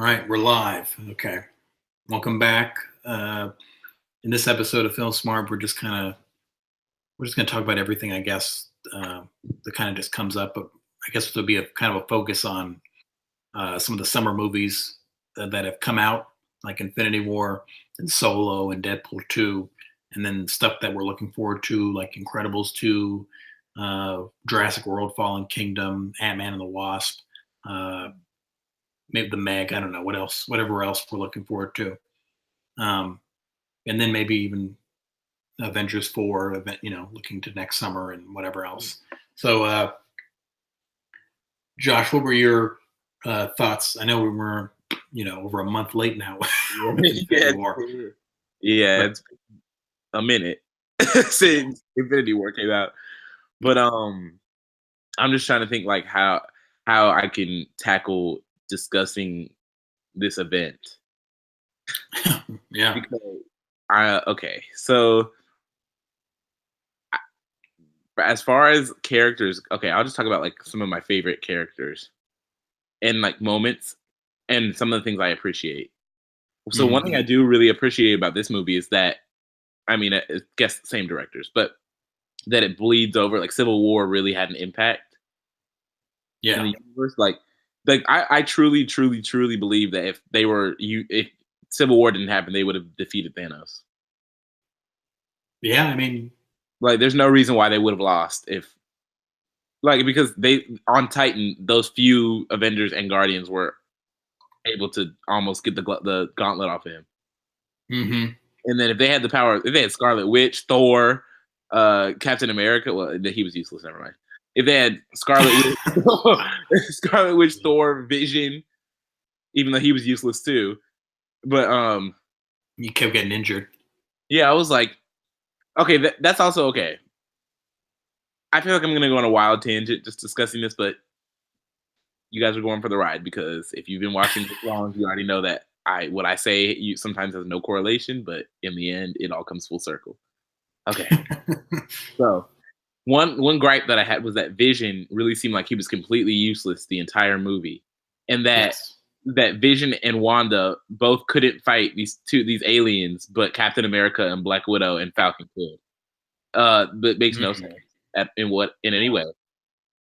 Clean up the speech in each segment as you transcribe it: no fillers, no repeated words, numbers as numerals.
All right, we're live. Okay, welcome back. In this episode of Film Smart, we're just going to talk about everything, I guess, that kind of just comes up. But I guess there'll be a kind of a focus on some of the summer movies that have come out, like Infinity War and Solo and Deadpool 2, and then stuff that we're looking forward to, like Incredibles 2, Jurassic World: Fallen Kingdom, Ant-Man and the Wasp. Maybe the Meg. I don't know what else, whatever else we're looking forward to, and then maybe even Avengers 4 event. Looking to next summer and whatever else. So, Josh, what were your thoughts? I know we were, over a month late now. yeah, War. yeah, But, it's a minute since Infinity War came out. But I'm just trying to think like how I can tackle discussing this event. yeah. Because okay, so as far as characters, okay, I'll just talk about like some of my favorite characters and like moments and some of the things I appreciate. So one thing I do really appreciate about this movie is that I guess same directors, but that it bleeds over. Like Civil War really had an impact in Yeah. the universe. Like I truly, truly, truly believe that if Civil War didn't happen, they would have defeated Thanos. Yeah. I mean, Like, there's no reason why they would have lost if, like, because they on Titan, those few Avengers and Guardians were able to almost get the gauntlet off of him. mhm. And then if they had the power, if they had Scarlet Witch, Thor, Captain America, well, he was useless. Never mind. If they had Scarlet Witch, Scarlet Witch, Thor, Vision, even though he was useless too. But You kept getting injured. yeah, I was like, okay, that's also okay. I feel like I'm gonna go on a wild tangent just discussing this, but you guys are going for the ride because if you've been watching this long, you already know that what I say you sometimes has no correlation, but in the end, it all comes full circle. Okay, so one gripe that I had was that Vision really seemed like he was completely useless the entire movie, and Yes. that Vision and Wanda both couldn't fight these aliens, but Captain America and Black Widow and Falcon could. But it makes no sense in any way.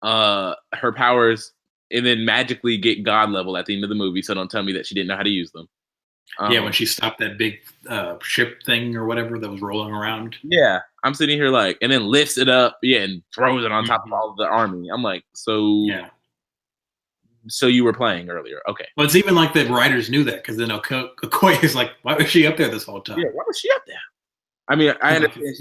Her powers and then magically get god level at the end of the movie. So don't tell me that she didn't know how to use them. Yeah, when she stopped that big ship thing or whatever that was rolling around. Yeah, I'm sitting here like, and then lifts it up, yeah, and throws it on top of all of the army. I'm like, Yeah. so you were playing earlier, okay? Well, it's even like the writers knew that because then Okoye is like, why was she up there this whole time? Yeah, why was she up there? I mean, I understand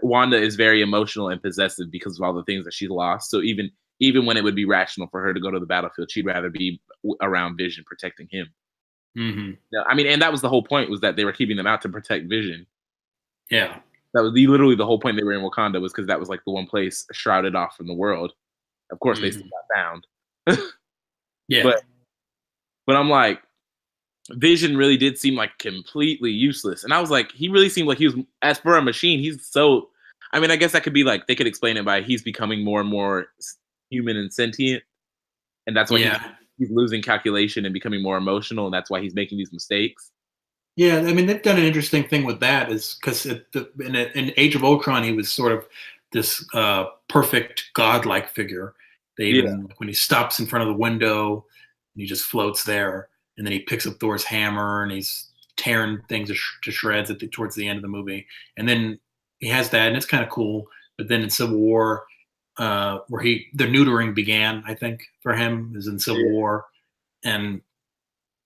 Wanda is very emotional and possessive because of all the things that she lost. So even when it would be rational for her to go to the battlefield, she'd rather be around Vision protecting him. Mm-hmm. Yeah, I mean, and that was the whole point, was that they were keeping them out to protect Vision. Yeah. That was literally the whole point they were in Wakanda, was because that was like the one place shrouded off from the world. Of course, they still got found. Yeah. But I'm like, Vision really did seem like completely useless. And I was like, he really seemed like he was, as for a machine, he's so, I mean, I guess that could be like, they could explain it by he's becoming more and more human and sentient. And that's why he's losing calculation and becoming more emotional. And that's why he's making these mistakes. Yeah. I mean, they've done an interesting thing with that, is because in Age of Ultron, he was sort of this perfect godlike figure. They even, when he stops in front of the window and he just floats there, and then he picks up Thor's hammer and he's tearing things to shreds towards the end of the movie. And then he has that, and it's kind of cool. But then in Civil War, where the neutering began, I think, for him, is in Civil War. And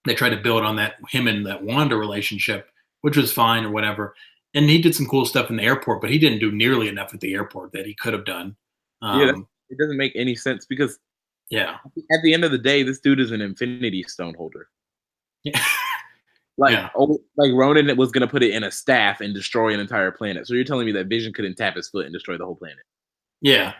they tried to build on that, him and that Wanda relationship, which was fine or whatever. And he did some cool stuff in the airport, but he didn't do nearly enough at the airport that he could have done. It doesn't make any sense because at the end of the day, this dude is an Infinity Stone holder. Yeah. Like Ronan was gonna put it in a staff and destroy an entire planet. So you're telling me that Vision couldn't tap his foot and destroy the whole planet? Yeah.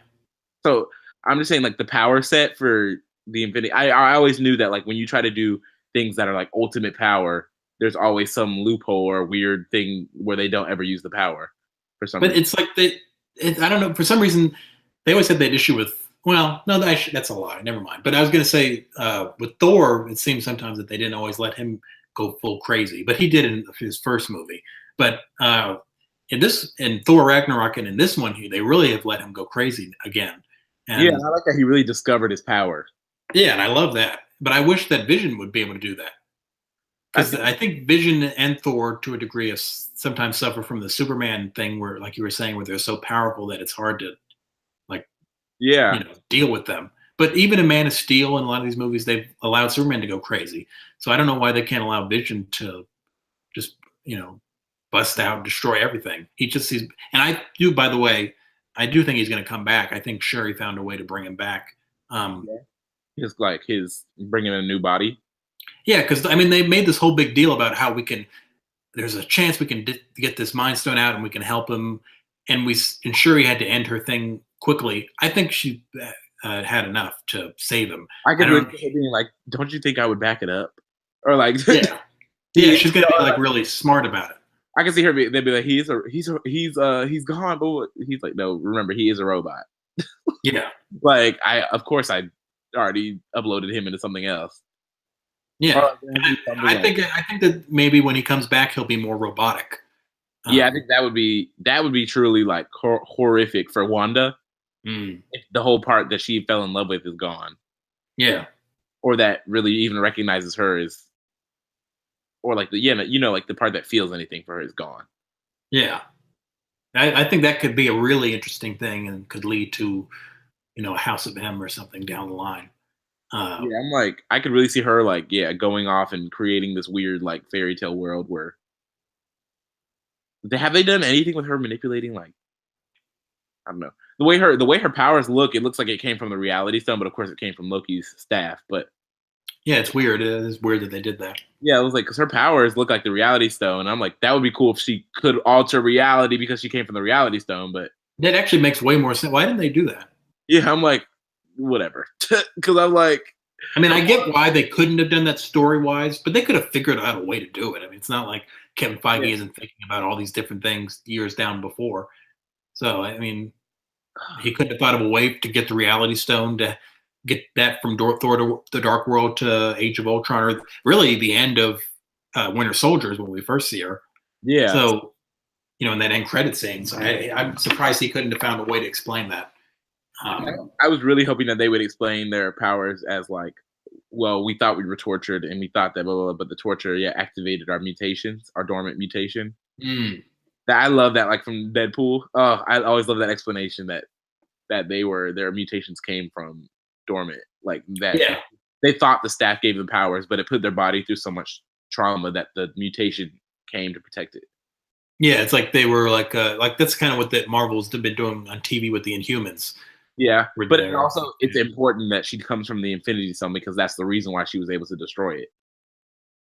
So I'm just saying, like, the power set for the Infinity. I always knew that, like, when you try to do things that are like ultimate power, there's always some loophole or weird thing where they don't ever use the power for some reason. But it's like I don't know, for some reason they always had that issue with Well, no, that's a lie. Never mind. But I was going to say, with Thor, it seems sometimes that they didn't always let him go full crazy, but he did in his first movie. But in Thor Ragnarok and in this one, they really have let him go crazy again. Yeah, And I like that he really discovered his power. yeah, and I love that. But I wish that Vision would be able to do that, I because think, I think Vision and Thor, to a degree, sometimes suffer from the Superman thing, where, like you were saying, where they're so powerful that it's hard to like yeah, deal with them. But even in Man of Steel and a lot of these movies, they've allowed Superman to go crazy. So I don't know why they can't allow Vision to just bust out, destroy everything. He just sees, and I do. By the way, I do think he's going to come back. I think Sherry found a way to bring him back. Um, yeah. His bringing a new body. yeah, because I mean, they made this whole big deal about how we can. There's a chance we can get this Mind Stone out, and we can help him. And Shuri had to end her thing quickly. I think she had enough to save him. I I could really don't. see her being like, "Don't you think I would back it up?" Or like, Yeah, yeah, she's gonna be like really smart about it. I can see her. They'd be like, he's gone, but he's like, no, remember, he is a robot. Yeah, Like, of course I already uploaded him into something else. Or yeah. like, I think that maybe when he comes back, he'll be more robotic. yeah, I think that would be truly like horrific for Wanda Mm, if the whole part that she fell in love with is gone, yeah, or that really even recognizes her as, or like like the part that feels anything for her is gone. yeah. I think that could be a really interesting thing and could lead to a House of M or something down the line. Uh, Yeah, I'm like, I could really see her like, yeah, going off and creating this weird like fairy tale world where have they done anything with her manipulating like, I don't know, the way her powers look, it looks like it came from the reality stone, but of course it came from Loki's staff. But yeah, it's weird. It is weird that they did that. yeah, it was like because her powers look like the reality stone. And I'm like, that would be cool if she could alter reality because she came from the reality stone. But That actually makes way more sense. Why didn't they do that? yeah, I'm like, whatever, because I'm like, I mean, I get why they couldn't have done that story wise, but they could have figured out a way to do it. I mean, it's not like Kevin yeah. Feige isn't thinking about all these different things years down before. So, I mean, he couldn't have thought of a way to get the Reality Stone to get that from Thor to the Dark World to Age of Ultron, or really the end of Winter Soldier is when we first see her. Yeah, So, in that end credit scene. So I'm surprised he couldn't have found a way to explain that. I was really hoping that they would explain their powers as like, well, we thought we were tortured and we thought that blah, blah, blah, but the torture, yeah, activated our mutations, our dormant mutation. Mm, That I love that, like from Deadpool. Oh, I always love that explanation that their mutations came from dormant, like that yeah, they thought the staff gave them powers, but it put their body through so much trauma that the mutation came to protect it. yeah. It's like they were like that's kind of what the Marvels have been doing on TV with the Inhumans. Yeah, Where but they're also it's important that she comes from the Infinity Stone because that's the reason why she was able to destroy it.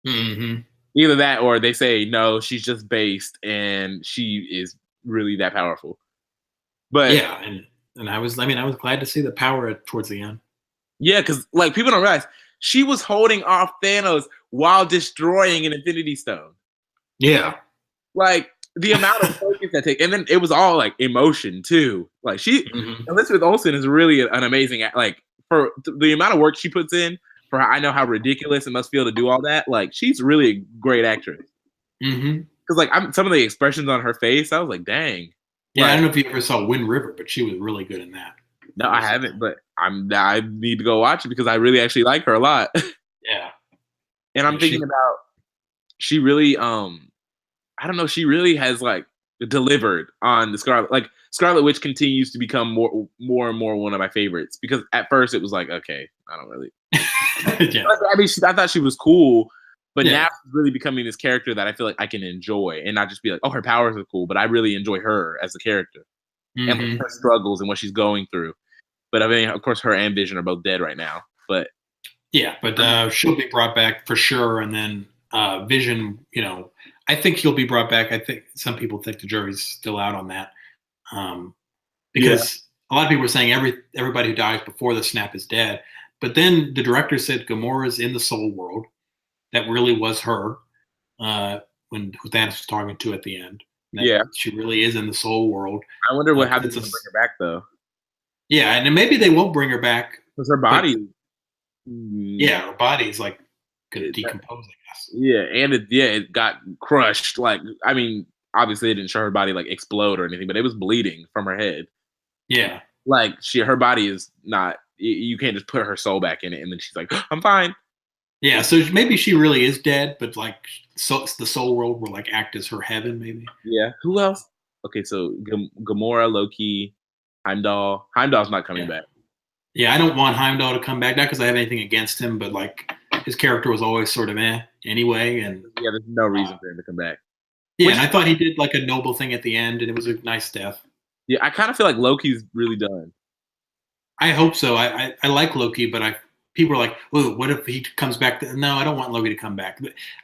hmm Either that, or they say no, she's just based and she is really that powerful. But yeah, and I was glad to see the power towards the end. yeah, because like people don't realize she was holding off Thanos while destroying an Infinity Stone. Yeah, Like the amount of focus that take, and then it was all like emotion too. Like hmm Elizabeth Olsen is really an amazing, like for the amount of work she puts in. For I know how ridiculous it must feel to do all that. Like she's really a great actress. hmm Because like some of the expressions on her face, I was like, dang. Yeah, I Like don't know if you ever saw Wind River, but she was really good in that. no, I haven't, but I need to go watch it because I really actually like her a lot. Yeah, And I'm yeah, thinking about she really I don't know, she really has like delivered on the Scarlet Witch continues to become more and more one of my favorites because at first it was like, okay, I don't really yeah, I mean I thought she was cool, but yeah. now she's really becoming this character that I feel like I can enjoy and not just be like, oh, her powers are cool, but I really enjoy her as a character and like, hmm her struggles and what she's going through. But I mean, of course, her and Vision are both dead right now. But Yeah, but she'll be brought back for sure. And then Vision, I think he'll be brought back. I think some people think the jury's still out on that, um, yeah, because a lot of people are saying everybody who dies before the snap is dead. But then the director said Gamora's in the soul world. That really was her when who Thanos was talking to at the end. That yeah. she really is in the soul world. I wonder 'Cause how they're going to bring her back though. Yeah, and then maybe they won't bring her back, because her but body. Mm, yeah, her body's like gonna it, decompose, I guess. yeah, and it got crushed. Like, I mean, obviously, it didn't show her body like explode or anything, but it was bleeding from her head. Yeah. Like, her body is not. You can't just put her soul back in it, and then she's like, "I'm fine." Yeah, so maybe she really is dead, but like so the soul world will like act as her heaven, maybe. Yeah. Who else? Okay, so Gamora, Loki, Heimdall. Heimdall's not coming Yeah. back. Yeah, I don't want Heimdall to come back, not because I have anything against him, but like his character was always sort of anyway, and Yeah, there's no uh, reason for him to come back. yeah, Which and is I thought he did like a noble thing at the end, and it was a nice death. yeah, I kind of feel like Loki's really done. I hope so. I like Loki, but I people are like, "Oh, what if he comes back?" No, I don't want Loki to come back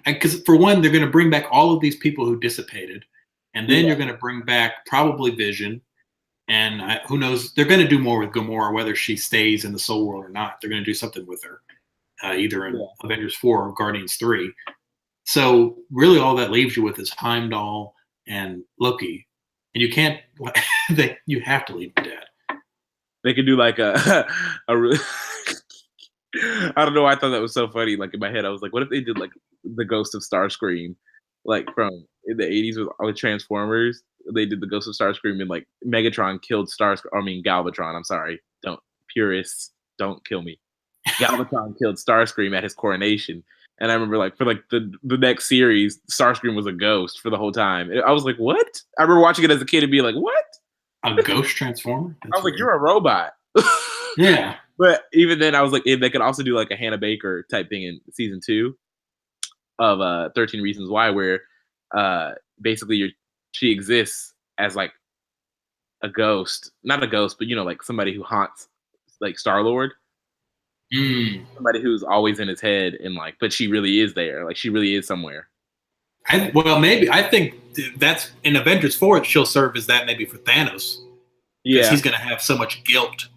because for one, they're going to bring back all of these people who dissipated, and then Yeah, you're going to bring back probably Vision, and who knows? They're going to do more with Gamora, whether she stays in the Soul World or not. They're going to do something with her, either in yeah. Avengers 4 or Guardians 3. So really, all that leaves you with is Heimdall and Loki, and you can't. You have to leave them dead. They could do like a a really. I don't know. I thought that was so funny. Like in my head, I was like, "What if they did like the Ghost of Starscream, like from in the '80s with Transformers? They did the Ghost of Starscream and like Megatron killed Starscream. I mean Galvatron. I'm sorry. Don't purists don't kill me. Galvatron killed Starscream at his coronation. And I remember like for like the next series, Starscream was a ghost for the whole time. I was like, what? I remember watching it as a kid and being like, what? A ghost transformer? I That's was like, weird. you're a robot. Yeah. But even then, I was like, they could also do like a Hannah Baker type thing in season 2 of 13 Reasons Why, where uh basically she exists as like a ghost, not a ghost, but like somebody who haunts like Star Lord, Mm. somebody who's always in his head and like, but she really is there, like she really is somewhere. Well, maybe I think that's in Avengers 4. She'll serve as that maybe for Thanos because Yeah, he's going to have so much guilt.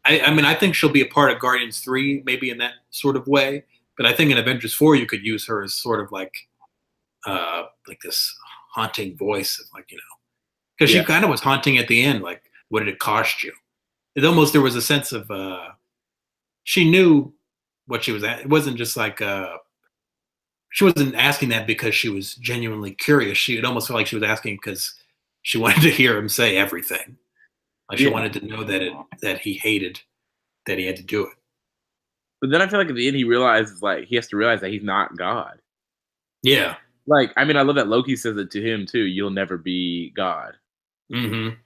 I mean, I think she'll be a part of Guardians 3, maybe in that sort of way. But I think in Avengers 4, you could use her as sort of like this haunting voice of like because yeah, she kind of was haunting at the end. Like, what did it cost you? It almost there was a sense of she knew what she was at. It wasn't just like she wasn't asking that because she was genuinely curious. She it almost felt like she was asking because she wanted to hear him say everything. Like she yeah. wanted to know that he hated that he had to do it. But then I feel like at the end he realizes like he has to realize that he's not God. Yeah. Like, I mean, I love that Loki says it to him too. You'll never be God. Mm-hmm.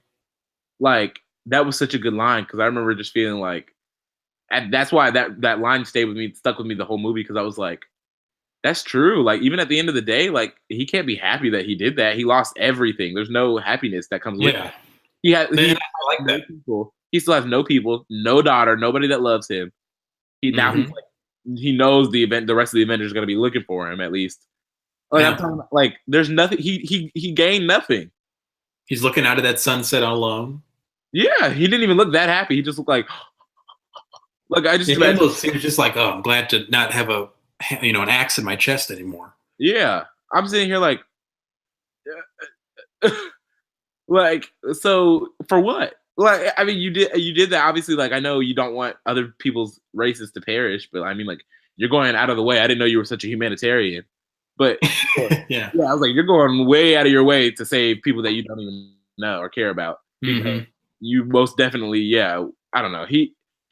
Like that was such a good line because I remember just feeling like, and that's why that line stayed with me, stuck with me the whole movie because I was like, that's true. Like even at the end of the day, like he can't be happy that he did that. He lost everything. There's no happiness that comes with Yeah. it. He has Man, he I like has no that. people. He still has no people, no daughter, nobody that loves him. He's Mm-hmm. like he knows the rest of the Avengers are gonna be looking for him at least. Like I'm Yeah. talking about, like there's nothing. He gained nothing. He's looking out of that sunset alone. Yeah, he didn't even look that happy. He just looked like I just Yeah, imagine. he was just like, oh, I'm glad to not have an axe in my chest anymore. Yeah, I'm sitting here like, like so for what? Like I mean, you did that obviously. Like I know you don't want other people's races to perish, but I mean like you're going out of the way. I didn't know you were such a humanitarian, but Yeah. yeah, I was like you're going way out of your way to save people that you don't even know or care about because Mm-hmm. you most definitely yeah. I don't know.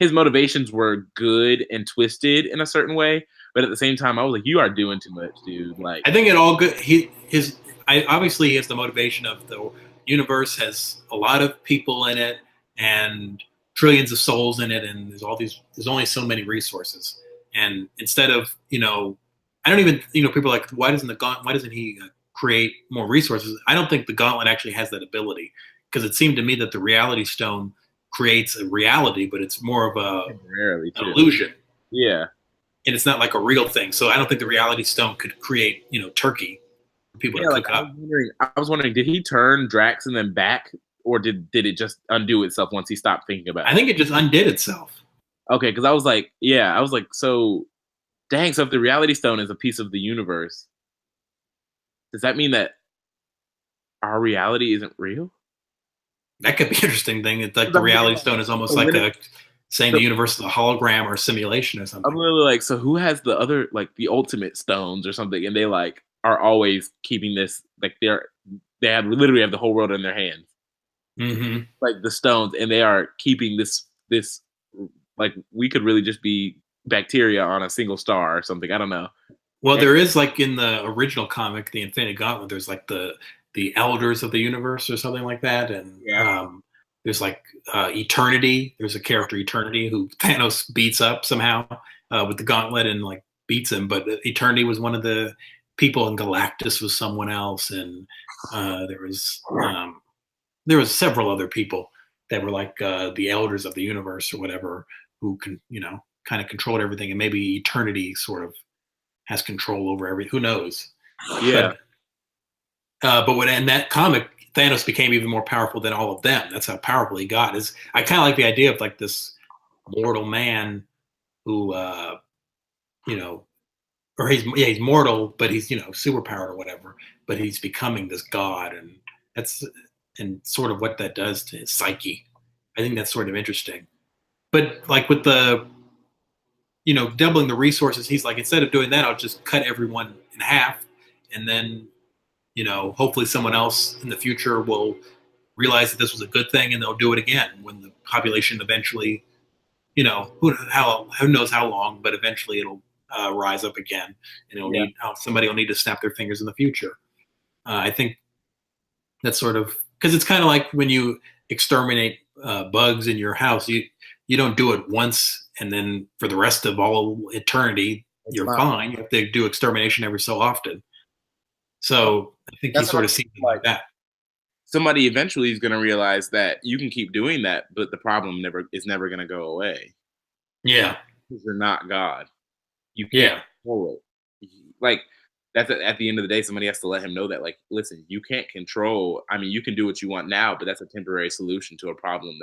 His motivations were good and twisted in a certain way, but at the same time, I was like, you are doing too much, dude. Like, I think it all good. Obviously he has the motivation of the universe has a lot of people in it and trillions of souls in it, and there's only so many resources. And instead of I don't even people are like why doesn't he create more resources? I don't think the Gauntlet actually has that ability because it seemed to me that the Reality Stone creates a reality, but it's more of temporarily an too. illusion Yeah. and it's not like a real thing. So I don't think the Reality Stone could create, turkey for people to Yeah, like cook I was up. wondering, I was wondering, did he turn Drax and then back, or did it just undo itself once he stopped thinking about I it? think it just undid itself. Okay, because I was like, yeah, I was like, so dang, so if the Reality Stone is a piece of the universe, does that mean that our reality isn't real? That could be an interesting thing. It's like 'Cause the I'm thinking, reality like, stone is almost so like literally, a saying so the universe is a hologram or a simulation or I'm something. literally like, so who has the other, like, the ultimate stones or something? And they like are always keeping this, like, they have literally have the whole world in their hands, Hmm. like the stones, and they are keeping this like we could really just be bacteria on a single star or something. I don't know. Well, And, there is like in the original comic, the Infinity Gauntlet. There's like the elders of the universe or something like that, and yeah, there's like Eternity. There's a character Eternity who Thanos beats up somehow with the gauntlet and like beats him. But Eternity was one of the people, and Galactus was someone else, and uh, there was um, there was several other people that were like the elders of the universe or whatever who can kind of controlled everything, and maybe Eternity sort of has control over everything. Who knows? yeah, But when in that comic, Thanos became even more powerful than all of them. That's how powerful he got. Is I kind of like the idea of like this mortal man who, you know, or he's mortal, but he's super powered or whatever. But he's becoming this god, and that's and sort of what that does to his psyche. I think that's sort of interesting. But like with the doubling the resources, he's like instead of doing that, I'll just cut everyone in half, and then hopefully someone else in the future will realize that this was a good thing and they'll do it again when the population eventually, who knows how long, but eventually it'll rise up again, and it'll yeah, need somebody will need to snap their fingers in the future. I think that's sort of because it's kind of like when you exterminate bugs in your house, you don't do it once and then for the rest of all eternity it's you're fine. fine. You have to do extermination every so often. So I think he That's what sort I'm of sees saying, it like like, that. somebody eventually is gonna realize that you can keep doing that, but the problem never gonna go away Yeah, because you're not God. You can't yeah. control it. Like, that's at the end of the day, somebody has to let him know that, like, listen, you can't control. I mean, you can do what you want now, but that's a temporary solution to a problem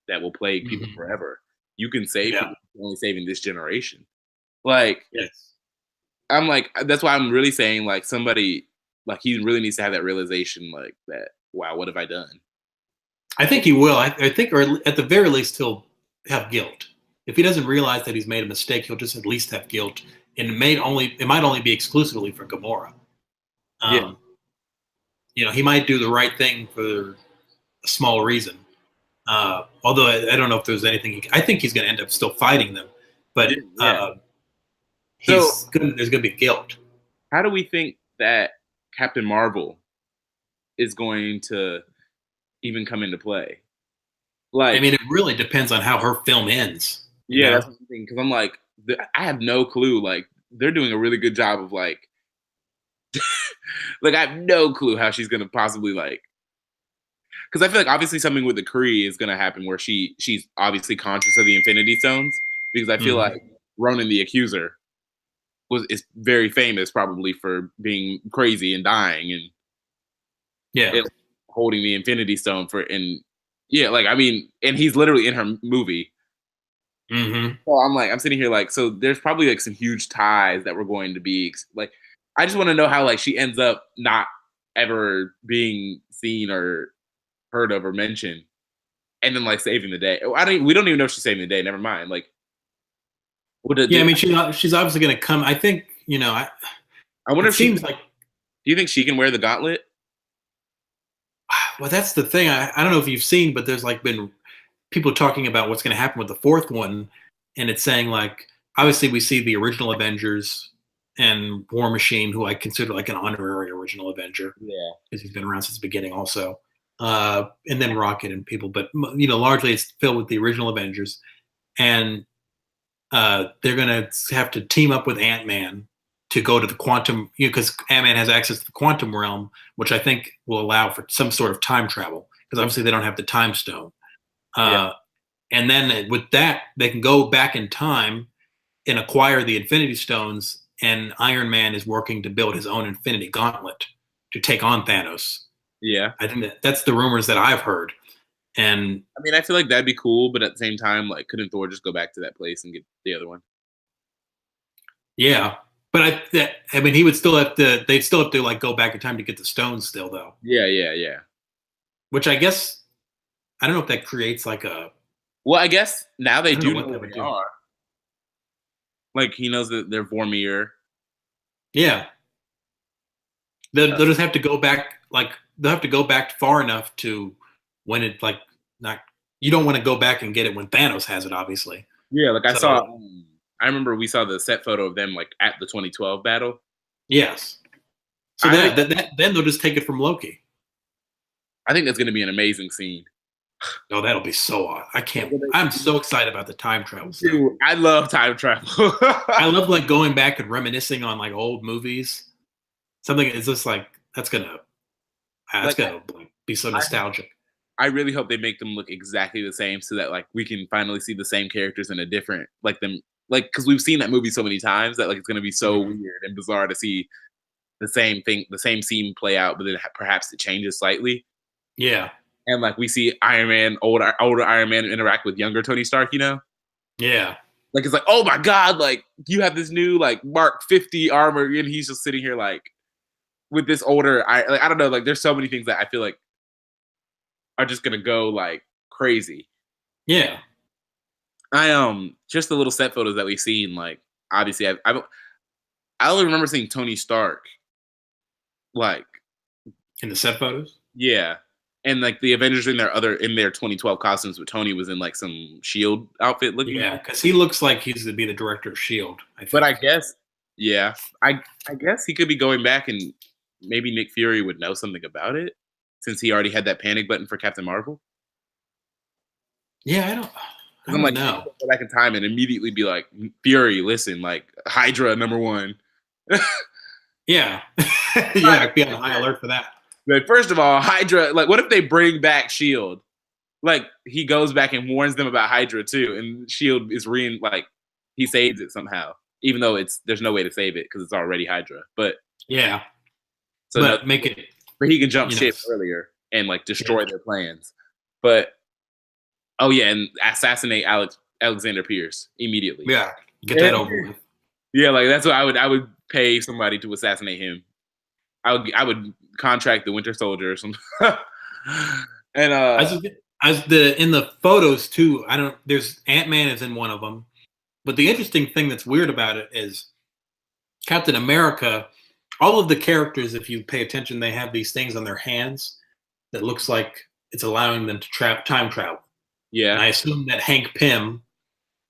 that will plague people Mhm. forever. You can save Yeah. people, you're only saving this generation. Like, Yes. I'm like, that's why I'm really saying, like, somebody, like, he really needs to have that realization, like, that, wow, what have I done? I think he will. I think, or at the very least, he'll have guilt. If he doesn't realize that he's made a mistake, he'll just at least have guilt, and it might only be exclusively for Gamora. Yeah, Um, he might do the right thing for a small reason. Although I don't know if there's anything. I think he's going to end up still fighting them, but yeah, yeah. So, there's going to be guilt. how do we think that Captain Marvel is going to even come into play? I Like, mean, it really depends on how her film ends. You yeah, that's know? what I'm thinking. Because I'm like, I have no clue. Like, they're doing a really good job of like I have no clue how she's gonna possibly like. Because I feel like obviously something with the Kree is gonna happen where she's obviously conscious of the Infinity Stones because I feel like Mhm. Ronan the Accuser is very famous probably for being crazy and dying Yeah. and holding the Infinity Stone for and yeah, like I mean, and he's literally in her movie. Hmm. So I'm like, I'm sitting here like, so there's probably like some huge ties that were going to be like, I just want to know how like she ends up not ever being seen or heard of or mentioned, and then like saving the day. We don't even know if she's saving the day. Never mind. Like, would it Yeah. I do? mean, she's obviously going to come. I think I wonder it if she. seems Do like you think she can wear the gauntlet? well, that's the thing. I don't know if you've seen, but there's like been people talking about what's going to happen with the fourth one, and it's saying like obviously we see the original Avengers and War Machine, who I consider like an honorary original Avenger Yeah, because he's been around since the beginning, also, and then Rocket and people, but largely it's filled with the original Avengers, and they're going to have to team up with Ant-Man to go to the quantum, because Ant-Man has access to the quantum realm, which I think will allow for some sort of time travel because obviously they don't have the time stone. yeah, Uh, and then with that, they can go back in time and acquire the Infinity Stones. And Iron Man is working to build his own Infinity Gauntlet to take on Thanos. yeah. I think that's the rumors that I've heard. And I mean, I feel like that'd be cool, but at the same time, like, couldn't Thor just go back to that place and get the other one? yeah, but I mean, he would still have to. They'd still have to like go back in time to get the stones, still though. Yeah, yeah, yeah. Which I guess. I don't know if that creates like a. Well, I guess now they I don't know do know what who that would they do. are. Like he knows that they're Vormir. Yeah, Uh, they'll just have to go back. Like they'll have to go back far enough to when it like not. You don't want to go back and get it when Thanos has it, obviously. yeah, like I saw. So I remember we saw the set photo of them like at the 2012 battle. yes. So I think then they'll just take it from Loki. I think that's going to be an amazing scene. Oh, that'll be so awesome. I Like, can't. I'm so excited about the time travel stuff. dude, I love time travel. I love like going back and reminiscing on like old movies. Something is just like that's Like gonna like, be so I, nostalgic. I really hope they make them look exactly the same so that like we can finally see the same characters in a different like them like because we've seen that movie so many times that like it's gonna be so Mhm. weird and bizarre to see the same thing, the same scene play out, but then perhaps it changes slightly. Yeah, And like we see Iron Man, older Iron Man interact with younger Tony Stark, you know? yeah, Like it's like, oh my god, like you have this new like Mark 50 armor, and he's just sitting here like with this older I don't know, like there's so many things that I feel like are just gonna go like crazy. yeah. I just the little set photos that we've seen, like obviously I only remember seeing Tony Stark, like In the set photos. yeah, and like the Avengers in their 2012 costumes, but Tony was in like some Shield outfit looking. Yeah, because he looks like he's to be the director of Shield. I But I think. guess, yeah, I guess he could be going back, and maybe Nick Fury would know something about it since he already had that panic button for Captain Marvel. Yeah, I Because I'm don't like, he know. could go back in time and immediately be like, Fury, listen, like Hydra #1. Yeah, yeah. I'd be on high alert for that. Like, first of all, Hydra, like, what if they bring back Shield? Like, he goes back and warns them about Hydra too, and Shield is like he saves it somehow, even though there's no way to save it because it's already Hydra. But Yeah, so no, but make it. but he can jump You know. ship earlier and like Yeah, destroy their plans. But oh yeah, and assassinate Alexander Pierce immediately. yeah. Get that over with. Yeah, like that's what I would pay somebody to assassinate him. I would contract the Winter Soldier or something. And As the in the photos too. I don't. There's Ant-Man is in one of them. But the interesting thing that's weird about it is Captain America. All of the characters, if you pay attention, they have these things on their hands that looks like it's allowing them to time travel. And yeah, I assume that Hank Pym,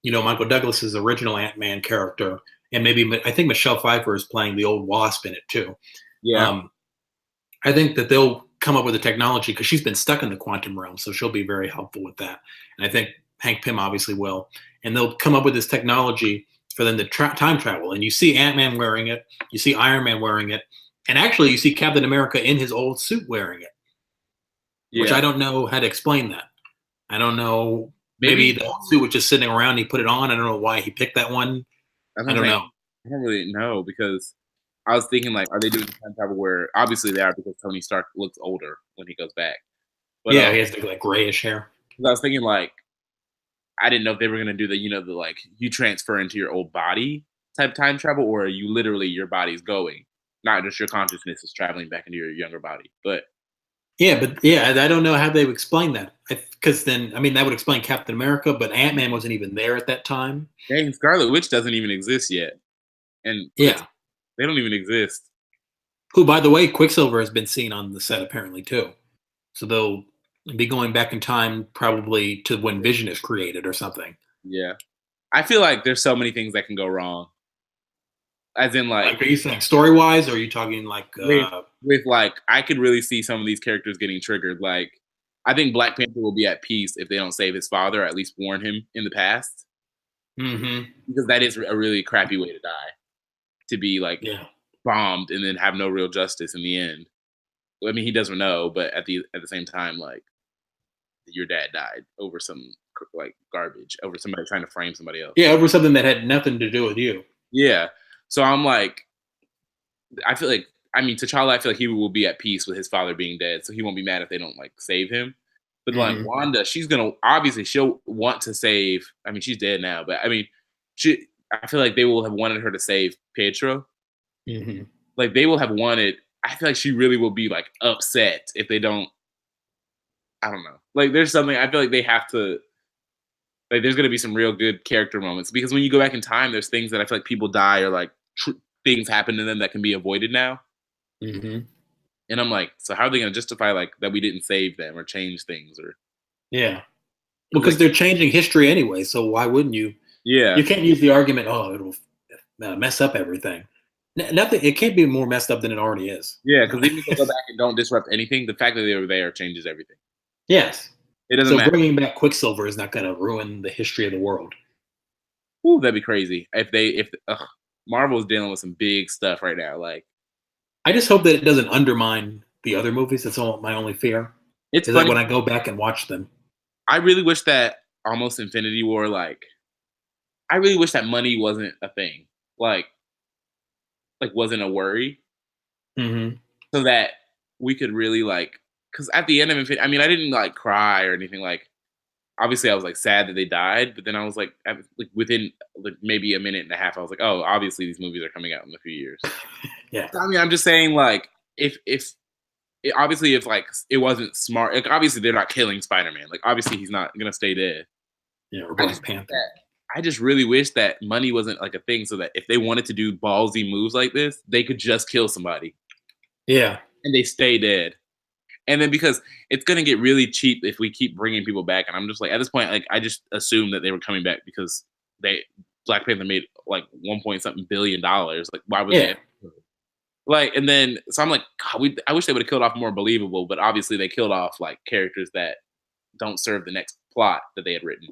Michael Douglas's original Ant-Man character, and maybe I think Michelle Pfeiffer is playing the old Wasp in it too. yeah, Um, I think that they'll come up with a technology because she's been stuck in the quantum realm, so she'll be very helpful with that. And I think Hank Pym obviously will, and they'll come up with this technology for them to time travel. And you see Ant-Man wearing it, you see Iron Man wearing it, and actually you see Captain America in his old suit wearing it, which yeah. I don't know how to explain that. I don't know. Maybe Maybe the old suit was just sitting around. And he put it on. I don't know why he picked that one. that's what I I'm don't saying. know. I don't really know because I was thinking like, are they doing time travel where obviously they are because Tony Stark looks older when he goes back. But Yeah, he has the like grayish hair. 'cause I was thinking like I didn't know if they were gonna do the the like you transfer into your old body type time travel or you literally your body's going, not just your consciousness is traveling back into your younger body. But Yeah, but yeah, I don't know how they would explain that. Because then, I mean, that would explain Captain America, but Ant Man wasn't even there at that time. dang, Scarlet Witch doesn't even exist yet, and Yeah. they don't even exist. Who, by the way, Quicksilver has been seen on the set apparently too. So they'll be going back in time probably to when Vision is created or something. Yeah, I feel like there's so many things that can go wrong. As in, like Like, are you saying story wise, or are you talking like, with like I could really see some of these characters getting triggered. Like I think Black Panther will be at peace if they don't save his father, or at least warn him in the past, mm-hmm. because that is a really crappy way to die. To be like Yeah. bombed and then have no real justice in the end. I mean, he doesn't know, but at the same time, like your dad died over some like garbage, over somebody trying to frame somebody else. Yeah, over something that had nothing to do with you. Yeah. So I'm like, I feel like, I mean, T'Challa, I feel like he will be at peace with his father being dead, so he won't be mad if they don't like save him. But like Mm-hmm. Wanda, she's gonna obviously she'll want to save. I mean, she's dead now, but I mean, she. I feel like they will have wanted her to save Pietro. Mm-hmm. Like they will have wanted. I feel like she really will be like upset if they don't I don't know. Like, there's something I feel like they have to. Like, there's gonna be some real good character moments because when you go back in time, there's things that I feel like people die or like things happen to them that can be avoided now. Hmm. And I'm like, so how are they gonna justify like that we didn't save them or change things or Yeah. Well, because because like they're changing history anyway, so why wouldn't you? yeah You can't use the argument, "Oh, it'll mess up everything." Nothing. It can't be more messed up than it already is. yeah because even if they go back and don't disrupt anything, the fact that they were there changes everything. Yes. It doesn't So matter. bringing back Quicksilver is not going to ruin the history of the world. Ooh, that'd be crazy if Marvel's dealing with some big stuff right now. Like I just hope that it doesn't undermine the other movies. That's all my only fear. it's Is that funny. when I go back and watch them. I really wish that almost Infinity War like I really wish that money wasn't a thing. Like wasn't a worry Hmm. so that we could really like because at the end of Infinity, I mean, I didn't like cry or anything. Like, obviously, I was like sad that they died, but then I was like within like maybe a minute and a half, I was like, oh, obviously these movies are coming out in a few years. Yeah. So, I mean, I'm just saying like if obviously if like it wasn't smart, like obviously they're not killing Spider-Man. Like obviously he's not gonna stay dead. Yeah. Or I just Black Panther. I just really wish that money wasn't like a thing, so that if they wanted to do ballsy moves like this, they could just kill somebody Yeah. and they stay dead. And then because it's gonna get really cheap if we keep bringing people back, and I'm just like at this point, like I just assumed that they were coming back because they Black Panther made like 1 point something $billion. Like why would Yeah. they? Like and then so I'm like, God, I wish they would have killed off more believable, but obviously they killed off like characters that don't serve the next plot that they had written.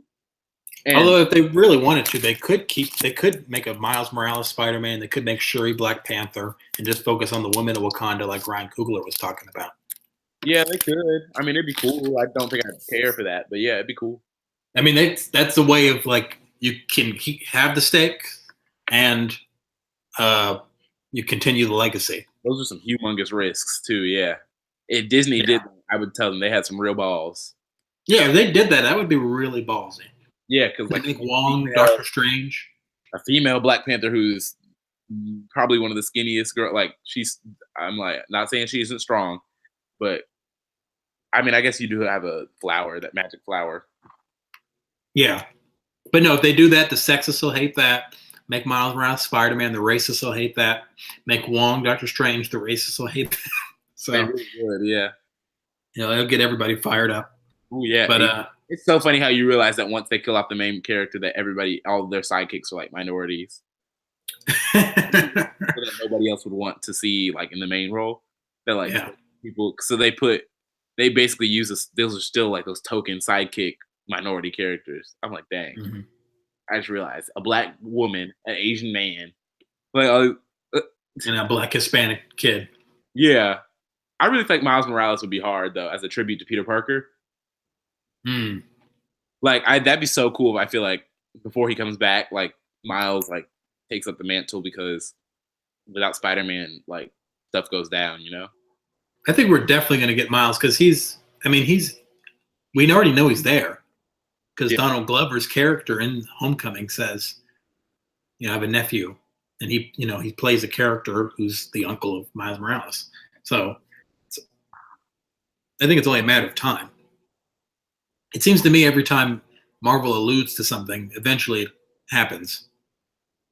And Although if they really wanted to, they could make a Miles Morales Spider-Man. They could make Shuri Black Panther and just focus on the women of Wakanda, like Ryan Coogler was talking about. yeah, they could. I mean, it'd be cool. I don't think I'd care for that, but yeah, it'd be cool. I mean, that's a way of like you can have the stake and uh, you continue the legacy. Those are some humongous risks too. Yeah, if Disney Yeah. did, I would tell them they had some real balls. Yeah, if they did that, that would be really ballsy. Yeah, because I like think Wong, Doctor Strange. a female Black Panther who's probably one of the skinniest girl. Like I'm like not saying she isn't strong, but I mean I guess you do have a flower, that magic flower. Yeah. But no, if they do that, the sexists will hate that. Make Miles Morales Spider-Man, the racists will hate that. Make Wong Doctor Strange, the racists will hate that. They So, really would, yeah. it'll get everybody fired up. Oh yeah. But It's so funny how you realize that once they kill off the main character, that all of their sidekicks are like minorities so that nobody else would want to see like in the main role. They're like yeah. people, so they basically use those are still like those token sidekick minority characters. I'm like, dang. Hmm. I just realized a Black woman, an Asian man, like And a black Hispanic kid. yeah. I really think Miles Morales would be hard though, as a tribute to Peter Parker. Mm. Like that'd be so cool if I feel like before he comes back, like Miles like takes up the mantle because without Spider-Man, like stuff goes down, you know? I think we're definitely going to get Miles because we already know he's there because Yeah. Donald Glover's character in Homecoming says, I have a nephew, and he plays a character who's the uncle of Miles Morales. So I think it's only a matter of time. It seems to me every time Marvel alludes to something, eventually it happens.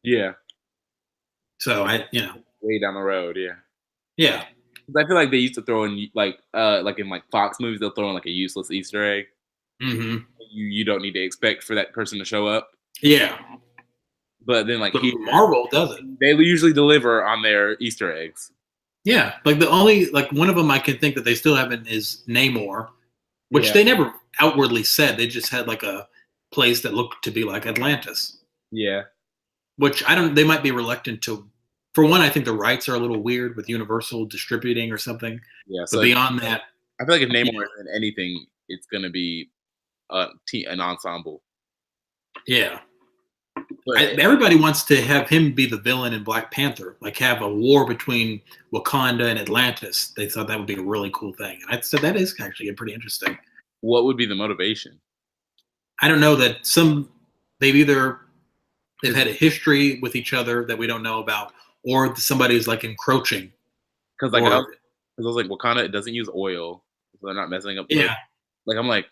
Yeah. So Way down the road, yeah. yeah, 'Cause I feel like they used to throw in like in like Fox movies, they'll throw in like a useless Easter egg. hmm You don't need to expect for that person to show up. yeah. But then like But here, Marvel does it. they usually deliver on their Easter eggs. Yeah, like the only like one of them I can think that they still haven't is Namor, which Yeah. they never outwardly said. They just had like a place that looked to be like Atlantis, Yeah. which I don't. They might be reluctant to. For one, I think the rights are a little weird with Universal distributing or something. Yeah. But So beyond that, I feel like if Namor is in anything, it's gonna be an ensemble. yeah, But everybody wants to have him be the villain in Black Panther, like have a war between Wakanda and Atlantis. They thought that would be a really cool thing, and I said that is actually pretty interesting. what would be the motivation? I don't know that they've had a history with each other that we don't know about, or somebody's like encroaching. Because like I was like Wakanda, it doesn't use oil, so they're not messing up. Yeah, Like I'm like,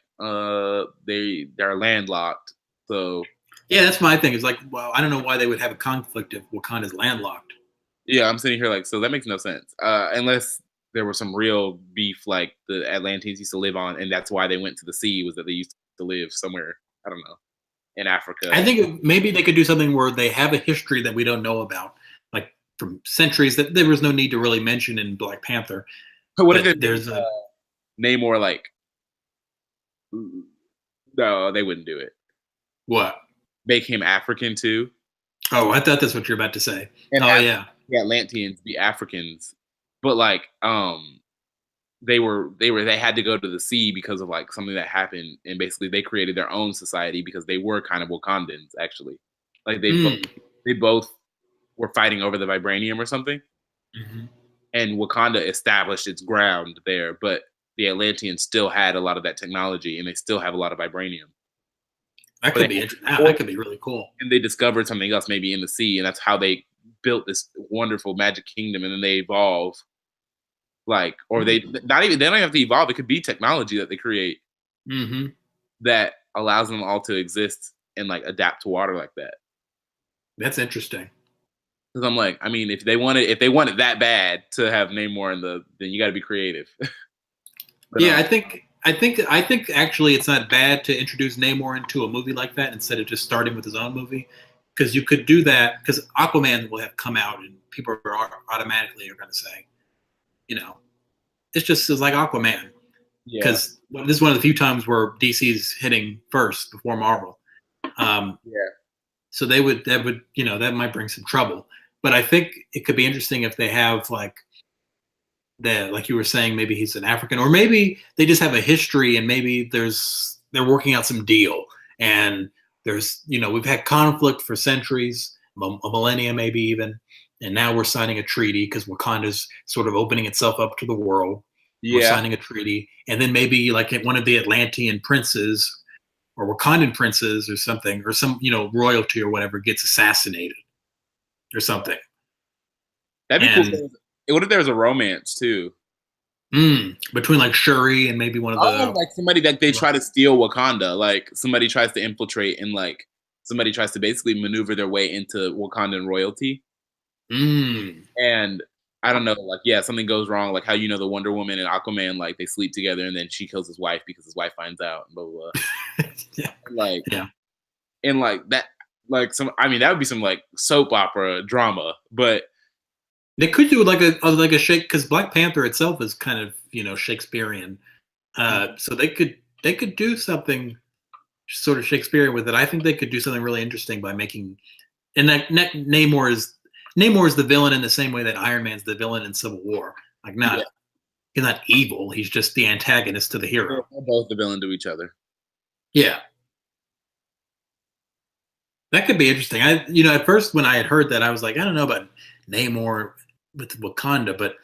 they're landlocked, so Yeah, that's my thing. Is like, well, I don't know why they would have a conflict if Wakanda's landlocked. yeah, I'm sitting here like, so that makes no sense. Unless there was some real beef like the Atlanteans used to live on, and that's why they went to the sea, was that they used to live somewhere, I don't know, in Africa. I think maybe they could do something where they have a history that we don't know about, like from centuries that there was no need to really mention in Black Panther. But what if But they there's a Namor like, no, they wouldn't do it. what? Make him African too, Oh, I thought that's what you're about to say. and Oh have yeah. the Atlanteans be Africans, but like they had to go to the sea because of like something that happened, and basically they created their own society because they were kind of Wakandans actually. Like Mm. they both were fighting over the vibranium or something, Hmm. and Wakanda established its ground there, but the Atlanteans still had a lot of that technology, and they still have a lot of vibranium. That But could they be had interesting. more, That could be really cool. and they discovered something else maybe in the sea, and that's how they built this wonderful magic kingdom, and then they evolve. Like, or they not even they don't have to evolve. It could be technology that they create Hmm. that allows them all to exist and like adapt to water like that. That's interesting. Because I'm like, I mean, if they want it that bad to have Namor in then you got to be creative. But Yeah, I think actually it's not bad to introduce Namor into a movie like that instead of just starting with his own movie, because you could do that because Aquaman will have come out and people are automatically are going to say, you know, it's like Aquaman yeah, because this is one of the few times where DC's hitting first before Marvel. Um, yeah, so that might bring some trouble. But I think it could be interesting if they have like you were saying, maybe he's an African, or maybe they just have a history, and maybe they're working out some deal, and we've had conflict for centuries, a millennia maybe even, and now we're signing a treaty because Wakanda's sort of opening itself up to the world. We're yeah, signing a treaty, and then maybe like one of the Atlantean princes or Wakandan princes or something, or some royalty or whatever gets assassinated or something, that'd be cool. and What if there was a romance too? between like Shuri and maybe one of I want the like somebody that they try to steal Wakanda. Like somebody tries to infiltrate and like somebody tries to basically maneuver their way into Wakandan royalty. Mm. And I don't know, like yeah, something goes wrong, like how the Wonder Woman and Aquaman like they sleep together and then she kills his wife because his wife finds out and blah blah blah. Yeah, Like yeah. and like that like some I mean that would be some like soap opera drama, but They could do like a shake because Black Panther itself is kind of Shakespearean. So they could do something sort of Shakespearean with it. I think they could do something really interesting by making and Namor is the villain in the same way that Iron Man's the villain in Civil War. Like yeah, he's not evil. He's just the antagonist to the hero. they're both the villain to each other. Yeah, that could be interesting. At first when I had heard that, I was like, I don't know about Namor with Wakanda, but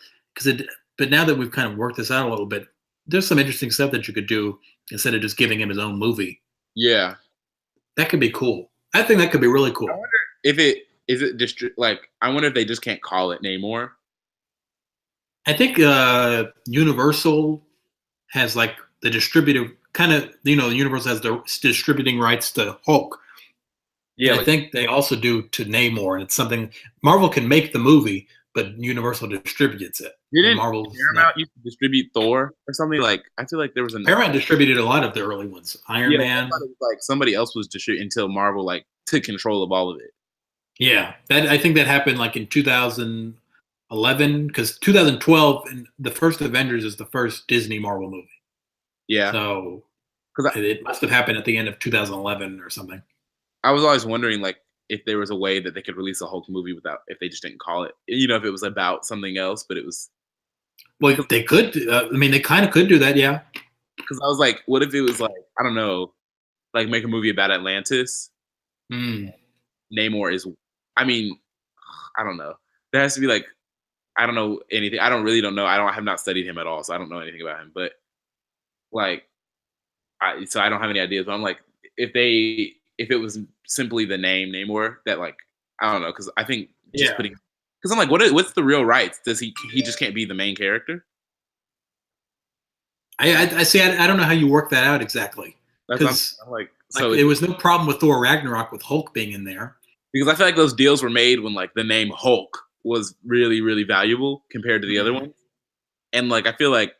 now that we've kind of worked this out a little bit, there's some interesting stuff that you could do instead of just giving him his own movie. Yeah. That could be cool. I think that could be really I cool. wonder if it is it like I wonder if they just can't call it Namor. I think Universal has like the distributive kind of Universal has the distributing rights to Hulk, Yeah, and I like think they also do to Namor, and it's something Marvel can make the movie, but Universal distributes it, and didn't Marvel's not. Paramount used to distribute Thor or something? Like I feel like there was an Paramount distributed a lot of the early ones. Iron yeah, like, I thought Man. it was like somebody else was distributing until Marvel like took control of all of it. Yeah, that I think that happened like in 2011 because 2012 and the first Avengers is the first Disney Marvel movie. Yeah, So because it must have happened at the end of 2011 or something. I was always wondering like if there was a way that they could release a Hulk movie without if they just didn't call it, if it was about something else, but it was Well, they could. I mean, they kind of could do that. Yeah. because I was like, what if it was like I don't know, like make a movie about Atlantis? Mm. Namor is, I mean, I don't know. There has to be like I don't know anything. Don't know. I have not studied him at all, so I don't know anything about him. But like, so I don't have any ideas. But I'm like, if it was simply the name Namor, that like I don't know, because I think just Yeah. putting because I'm like, what's the real rights? Does he just can't be the main character? I see. I don't know how you work that out exactly That's because I'm like like so there was no problem with Thor Ragnarok with Hulk being in there. because I feel like those deals were made when like the name Hulk was really really valuable compared to the other Mhm. ones, and like I feel like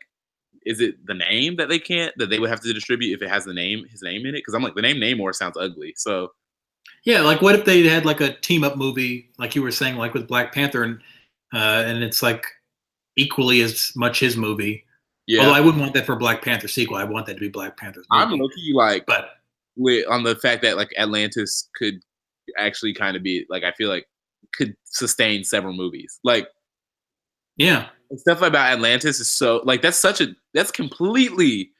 is it the name that they can't that they would have to distribute if it has his name in it? Because I'm like the name Namor sounds ugly, so Yeah, like what if they had like a team up movie, like you were saying, like with Black Panther, and it's like equally as much his movie. Although yeah, I wouldn't want that for a Black Panther sequel. I want that to be Black Panther's I'm movie. low key like But with on the fact that like Atlantis could actually kind of be like I feel like could sustain several movies. Like yeah, stuff about Atlantis is so like that's completely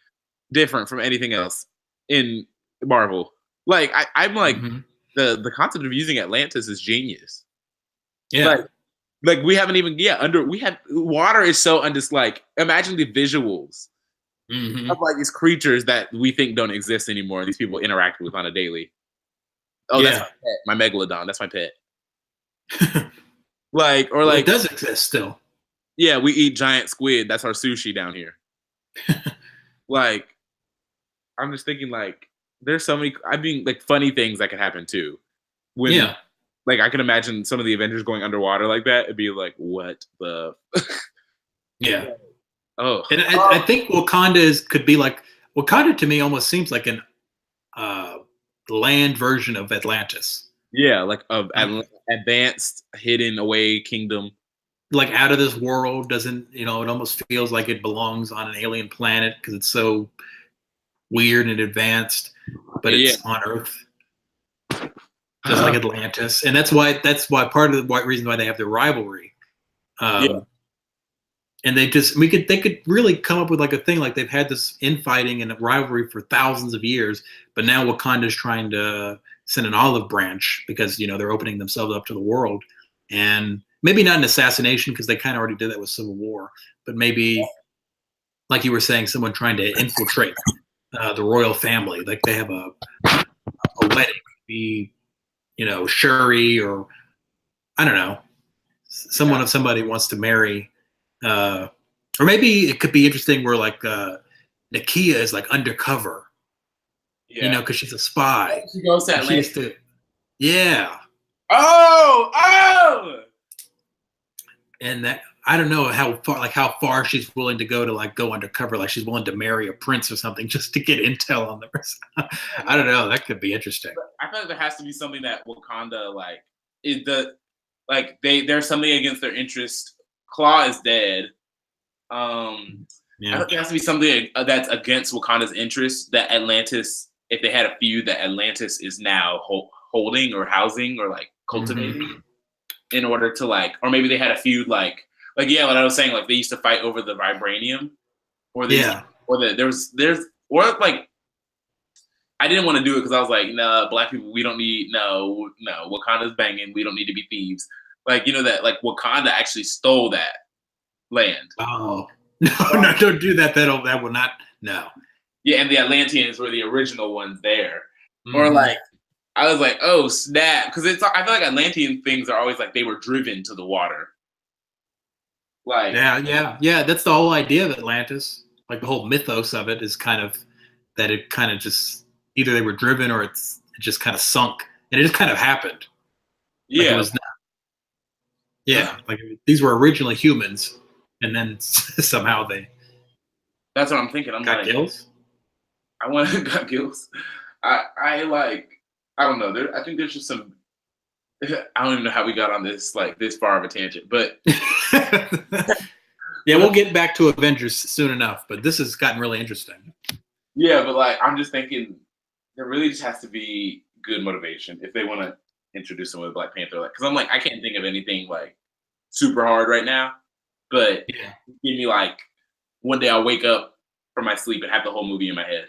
different from anything else in Marvel. Like I'm like hmm the concept of using Atlantis is genius. yeah, Like we haven't even under we have water is so undis like imagine the visuals of hmm like these creatures that we think don't exist anymore. These people interact with on a daily. Oh, that's my yeah. pet, my megalodon. That's my pet. Like or Well, it like does exist still. yeah, we eat giant squid. That's our sushi down here. Like I'm just thinking like there's so many. I mean like funny things that could happen too. When Yeah, like I can imagine some of the Avengers going underwater like that. It'd be like what the yeah. oh And I think Wakanda could be like Wakanda to me almost seems like an uh, land version of Atlantis. yeah like of Like advanced hidden away kingdom. like out of this world doesn't it almost feels like it belongs on an alien planet because it's so weird and advanced, but Yeah, it's on Earth, just like Atlantis, and that's why part of the reason why they have their rivalry. yeah, Um, and they could really come up with like a thing like they've had this infighting and a rivalry for thousands of years, but now Wakanda's trying to send an olive branch because they're opening themselves up to the world, and maybe not an assassination because they kind of already did that with Civil War, but maybe like you were saying, someone trying to infiltrate the royal family, like they have a wedding, be Shuri or I don't know, someone yeah, if somebody wants to marry, uh, or maybe it could be interesting where like Nakia is like undercover, yeah. because she's a spy She goes to and she Atlanta. has to, yeah, Oh, oh, and that I don't know how far she's willing to go go undercover, like she's willing to marry a prince or something just to get intel on the person. I don't know, that could be interesting. I feel like there has to be something that Wakanda like is the like there's something against their interest. Claw is dead. I Yeah. think there has to be something that's against Wakanda's interest that Atlantis, if they had a feud that Atlantis is now holding or housing or like hmm cultivating in order to like, or maybe they had a feud like yeah, what I was saying, like they used to fight over the vibranium, or they used to, Yeah. or there's or like I didn't want to do it because I was like, nah, black people, we don't need no Wakanda's banging, we don't need to be thieves. Like that like Wakanda actually stole that land. Oh no, no, don't do that. That will not. No. Yeah, and the Atlanteans were the original ones there. Or hmm like I was like, oh snap, because I feel like Atlantean things are always like they were driven to the water. Like Yeah, yeah, yeah. That's the whole idea of Atlantis. Like the whole mythos of it is kind of that it kind of just either they were driven or it just kind of sunk, and it just kind of happened. Like it yeah, was not. Yeah, like these were originally humans, and then somehow they that's what I'm thinking. I'm got like, gills. I want to got gills. I like I don't know. I think there's just some. I don't even know how we got on this like this far of a tangent, but Yeah, we'll get back to Avengers soon enough, but this has gotten really interesting. yeah, but like I'm just thinking there really just has to be good motivation if they want to introduce them with Black Panther. Like, because I'm like I can't think of anything like super hard right now, but Yeah. give me like one day I'll wake up from my sleep and have the whole movie in my head.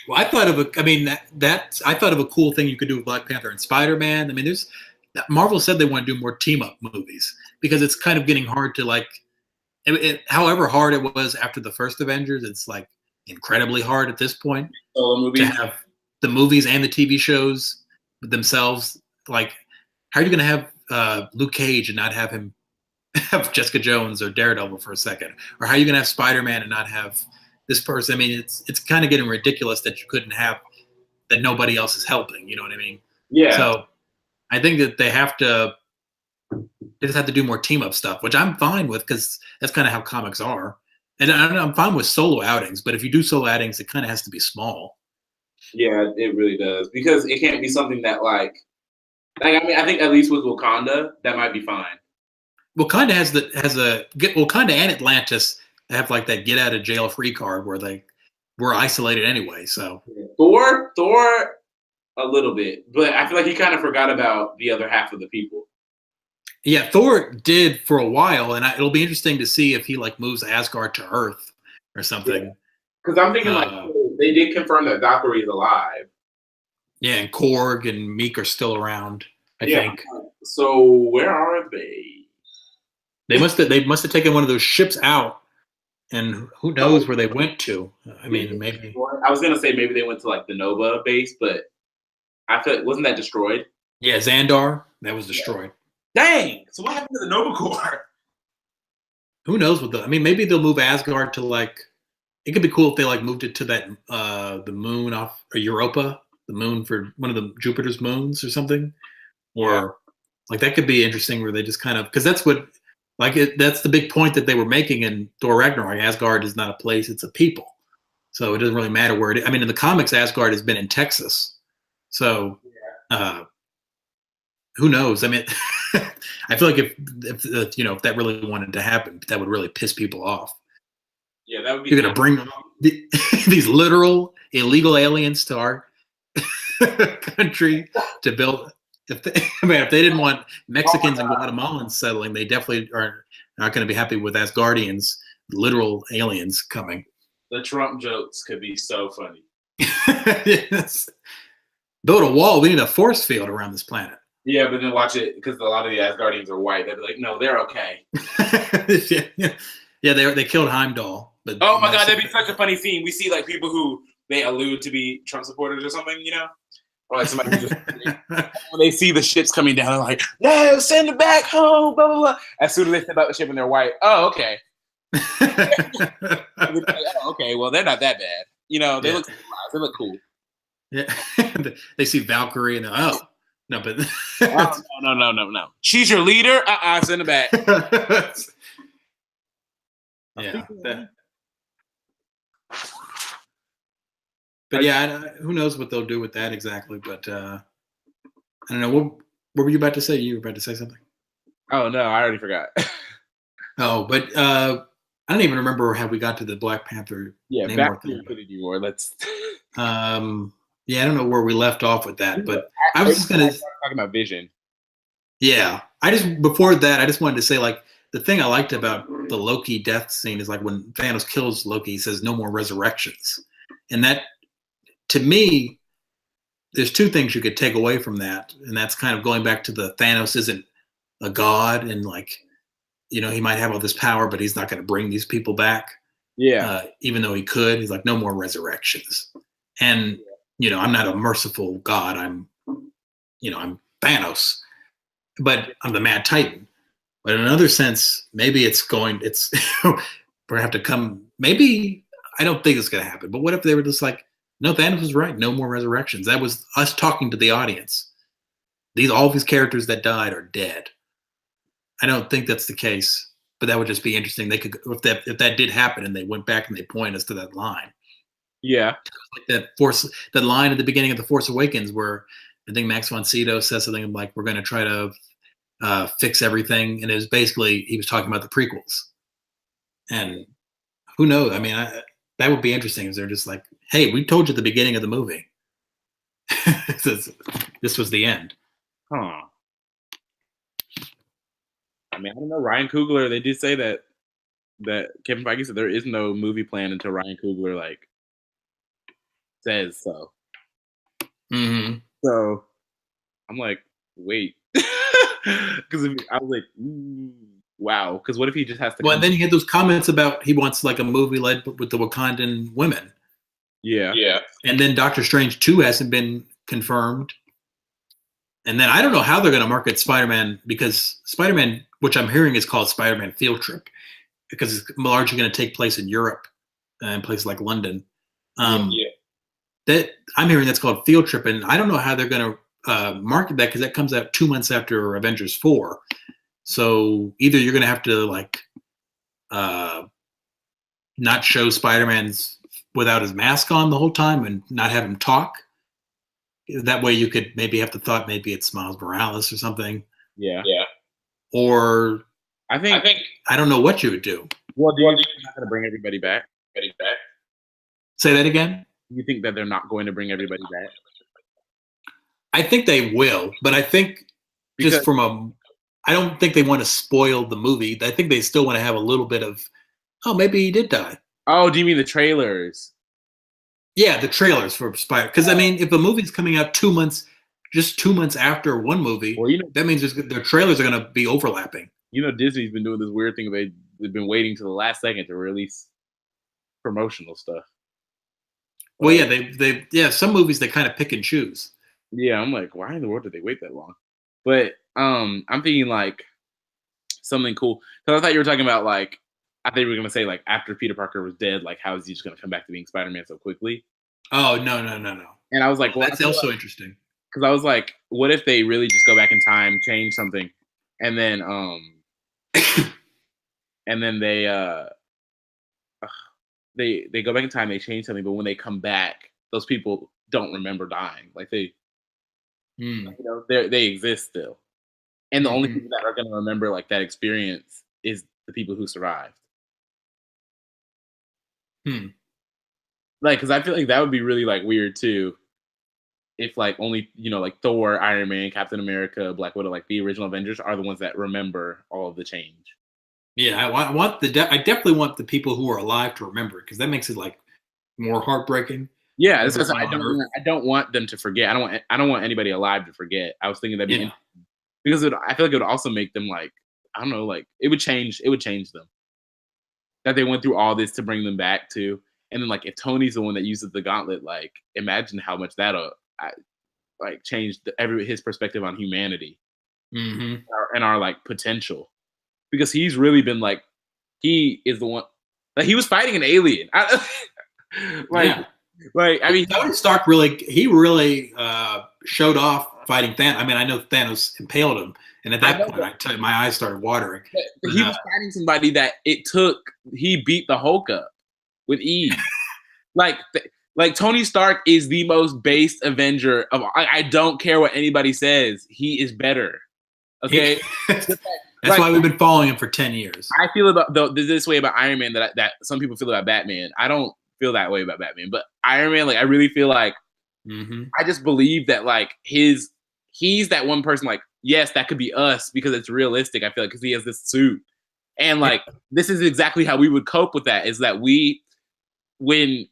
Well, I thought of I mean, I thought of a cool thing you could do with Black Panther and Spider Man. I mean, Marvel said they want to do more team up movies because it's kind of getting hard to however hard it was after the first Avengers, it's like incredibly hard at this point Solo to movies. have the movies and the TV shows themselves. Like, how are you going to have Luke Cage and not have him have Jessica Jones or Daredevil for a second? Or how are you going to have Spider Man and not have this person. I mean, it's kind of getting ridiculous that you couldn't have that nobody else is helping. You know what I mean? Yeah. So I think that they just have to do more team up stuff, which I'm fine with because that's kind of how comics are. And I'm fine with solo outings, but if you do solo outings, it kind of has to be small. Yeah, it really does because it can't be something that like I mean I think at least with Wakanda that might be fine. Wakanda Wakanda and Atlantis have like that get out of jail free card where they were isolated anyway. So Thor, a little bit, but I feel like he kind of forgot about the other half of the people. Yeah, Thor did for a while, and it'll be interesting to see if he like moves Asgard to Earth or something. Because I'm thinking like they did confirm that Valkyrie is alive. Yeah, and Korg and Meek are still around. I think. So where are they? They must have taken one of those ships out, and who knows where they went to. I mean, maybe. I was gonna say maybe they went to like the Nova base, but I feel wasn't that destroyed? Yeah, Xandar that was destroyed. Dang! So what happened to the Nova Corps? Who knows what I mean, maybe they'll move Asgard to like. It could be cool if they like moved it to that the moon off or Europa, the moon for one of the Jupiter's moons or something, or like that could be interesting where they just kind of because that's what that's the big point that they were making in Thor Ragnarok. Asgard is not a place; it's a people. So it doesn't really matter where it is. I mean, in the comics, Asgard has been in Texas, so who knows? I mean, I feel like if that really wanted to happen, that would really piss people off. Yeah, that would be. You're gonna bring these literal illegal aliens to our country to build. If they didn't want Mexicans and Guatemalans settling, they definitely are not going to be happy with Asgardians, literal aliens coming. The Trump jokes could be so funny. Yes. Build a wall. We need a force field around this planet. Yeah, but then watch it because a lot of the Asgardians are white. They'd be like, no, they're okay. Yeah, they killed Heimdall. But oh my god, that'd be such a funny scene. We see like people who they allude to be Trump supporters or something, or like somebody who just when they see the ships coming down, they're like, no, send it back home, blah blah blah. As soon as they step out the ship and they're white, oh okay. Oh, okay, well they're not that bad. They look cool. Yeah, they see Valkyrie and they're no, but no. She's your leader. Send it back. Yeah. But yeah, who knows what they'll do with that exactly? But I don't know. What were you about to say? You were about to say something. Oh no, I already forgot. Oh, but I don't even remember how we got to the Black Panther. Yeah, back to Infinity War. Let's. Yeah, I don't know where we left off with that, but I was just gonna talk about Vision. Yeah, before that, I just wanted to say like the thing I liked about the Loki death scene is like when Thanos kills Loki, he says no more resurrections, and that to me, there's two things you could take away from that, and that's kind of going back to the Thanos isn't a god, and like he might have all this power, but he's not going to bring these people back. Yeah, even though he could, he's like no more resurrections, and I'm not a merciful god. I'm Thanos, but I'm the Mad Titan. But in another sense, maybe we're gonna have to come. Maybe I don't think it's gonna happen. But what if they were just like, no, Thanos was right. No more resurrections. That was us talking to the audience. All these characters that died are dead. I don't think that's the case, but that would just be interesting. They could, if that did happen, and they went back and they point us to that line. Yeah, like that line at the beginning of The Force Awakens, where I think Max von Sydow says something like, "We're going to try to fix everything," and it was basically he was talking about the prequels. And who knows? I mean, that would be interesting if they're just like, "Hey, we told you at the beginning of the movie, this was the end." Huh. I mean, I don't know. Ryan Coogler, they did say that Kevin Feige said there is no movie plan until Ryan Coogler says so. Mm-hmm. So I'm like, wait, because I was like, wow. Because what if he just has to? Well, and then you get those comments about he wants like a movie led with the Wakandan women. Yeah. And then Doctor Strange 2 hasn't been confirmed. And then I don't know how they're going to market Spider-Man, because Spider-Man, which I'm hearing is called Spider-Man Field Trip, because it's largely going to take place in Europe. in places like London. Yeah. That I'm hearing that's called Field Trip, and I don't know how they're going to market that because that comes out 2 months after Avengers 4. So either you're going to have to like uh, not show Spider-Man's without his mask on the whole time and not have him talk. That way, you could maybe have the thought maybe it's Miles Morales or something, Yeah. or I think. I don't know what you would do. Well, do you think they're not going to bring everybody back? Say that again. You think that they're not going to bring everybody back? I think they will, but I think just Because I don't think they want to spoil the movie. I think they still want to have a little bit of, oh, maybe he did die. oh, do you mean the trailers? Yeah, the trailers for Spider. Because I mean, if a movie's coming out 2 months, just 2 months after one movie, Well, you know, that means their trailers are going to be overlapping. you know, Disney's been doing this weird thing. They've been waiting to the last second to release promotional stuff. Well, yeah, they some movies they kind of pick and choose. Yeah, I'm like, why in the world did they wait that long? But I'm thinking like something cool because I thought you were talking about like I thought you were gonna say like after Peter Parker was dead, like how is he just gonna come back to being Spider-Man so quickly? Oh no. And I was like, well, That's also interesting. because I was like, what if they really just go back in time, change something, and then they go back in time, they change something, but when they come back, those people don't remember dying. Like you know, they exist still, and the only people that are going to remember like that experience is the people who survived. Like, because I feel like that would be really like weird too, if like only you know like Thor, Iron Man, Captain America, Black Widow, like the original Avengers are the ones that remember all of the change. Yeah, I want I definitely want the people who are alive to remember it because that makes it like more heartbreaking. Yeah, I don't want them to forget. I don't want anybody alive to forget. I was thinking that'd be interesting because I feel like it would also make them like I don't know, like it would change them that they went through all this to bring them back to, and then like if Tony's the one that uses the gauntlet, like imagine how much that'll like change his perspective on humanity and our like potential because he's really been like he is the one like he was fighting an alien. Like I mean, Tony Stark really showed off fighting Thanos. I mean, I know Thanos impaled him, and at that point, my eyes started watering. But he was fighting somebody that he beat the Hulk up with ease. like Tony Stark is the most based Avenger of. I don't care what anybody says. He is better. Okay. That's why we've been following him for 10 years. I feel about this way about Iron Man that some people feel about Batman. I don't feel that way about Batman, but Iron Man, like I really feel like I just believe that like he's that one person. Like yes, that could be us because it's realistic. I feel like because he has this suit, and like this is exactly how we would cope with that. Is that we when